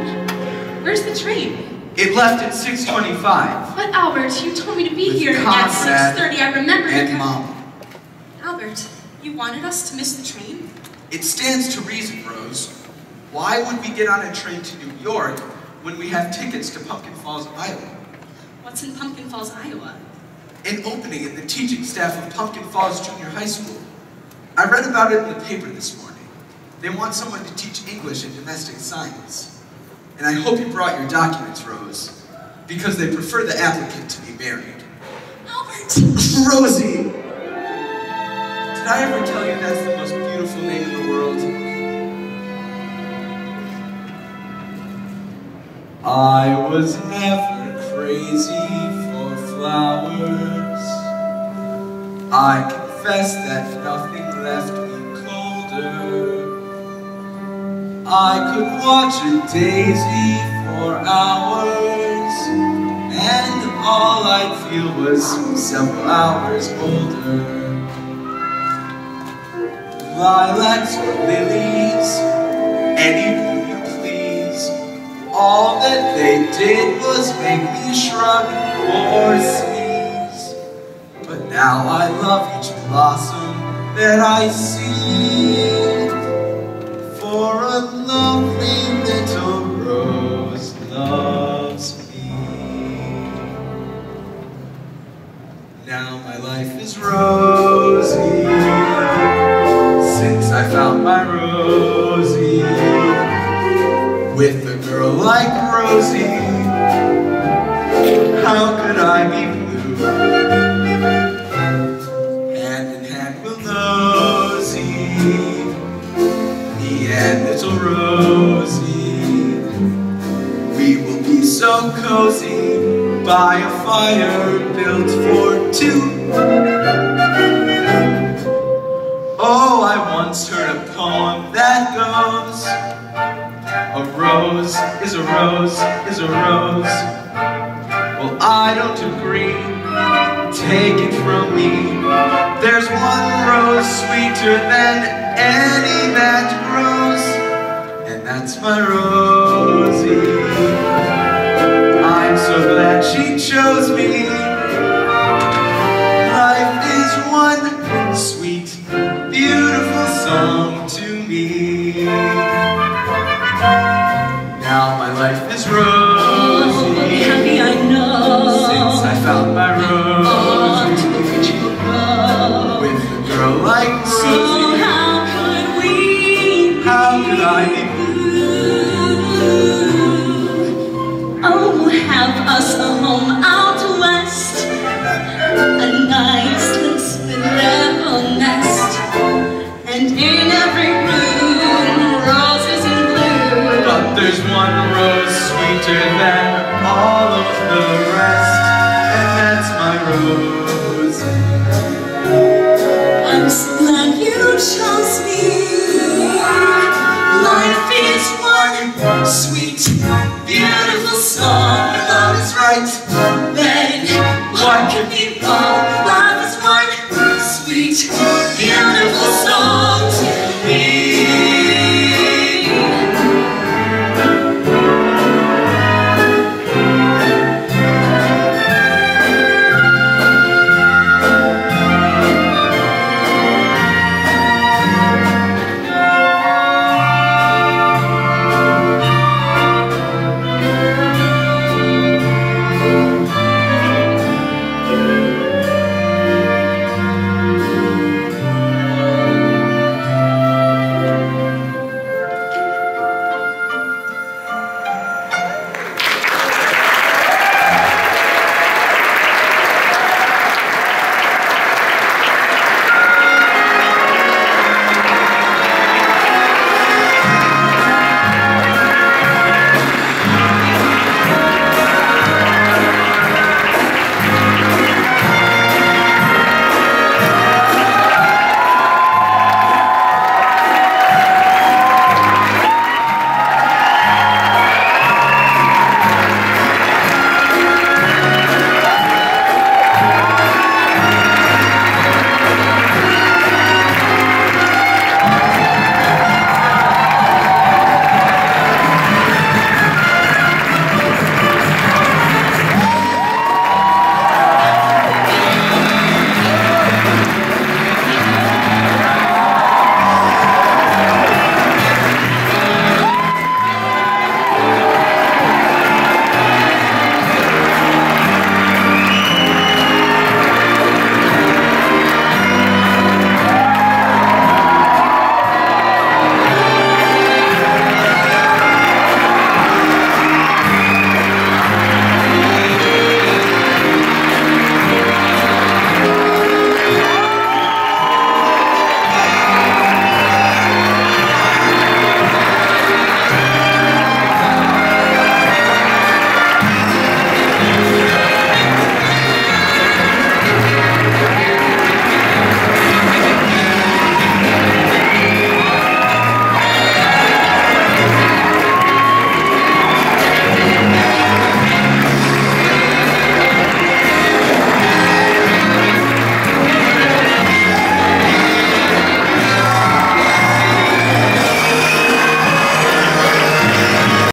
Where's the train? It left at 6:25. But Albert, you told me to be here at Conrad 6:30. I remember. And Mom. Albert, you wanted us to miss the train? It stands to reason, Rose. Why would we get on a train to New York when we have tickets to Pumpkin Falls, Iowa? What's in Pumpkin Falls, Iowa? An opening in the teaching staff of Pumpkin Falls Junior High School. I read about it in the paper this morning. They want someone to teach English and domestic science. And I hope you brought your documents, Rose, because they prefer the applicant to be married. Albert! Rosie! Did I ever tell you that's the most beautiful name in the world? I was never crazy for flowers. I confess that nothing left me colder. I could watch a daisy for hours, and all I'd feel was several hours older. Lilacs or lilies, any blue you please, all that they did was make me shrug or sneeze. But now I love each blossom that I see, for a lovely little rose loves me. Now my life is rosy. rosy. How could I be blue? Hand in hand we'll nosy, me and little Rosie. We will be so cozy by a fire built for two. Oh, I once heard a poem that goes, a rose is a rose is a rose. Well, I don't agree, take it from me. There's one rose sweeter than any that grows, and that's my Rosie. I'm so glad she chose me. Life is one sweet, beautiful song to me. Now my life is rosy, happy I know, since I found my Rosie. With a girl like Rosie, so how could we how could I be blue? Oh, have us a home out west, a nice little spindle nest, and in every room roses in blue. But there's one rose sweeter than all of the rest, and that's my Rosie. I'm so glad you chose me. Life is one sweet, beautiful song. Love is right, then what could be wrong? Love is one sweet,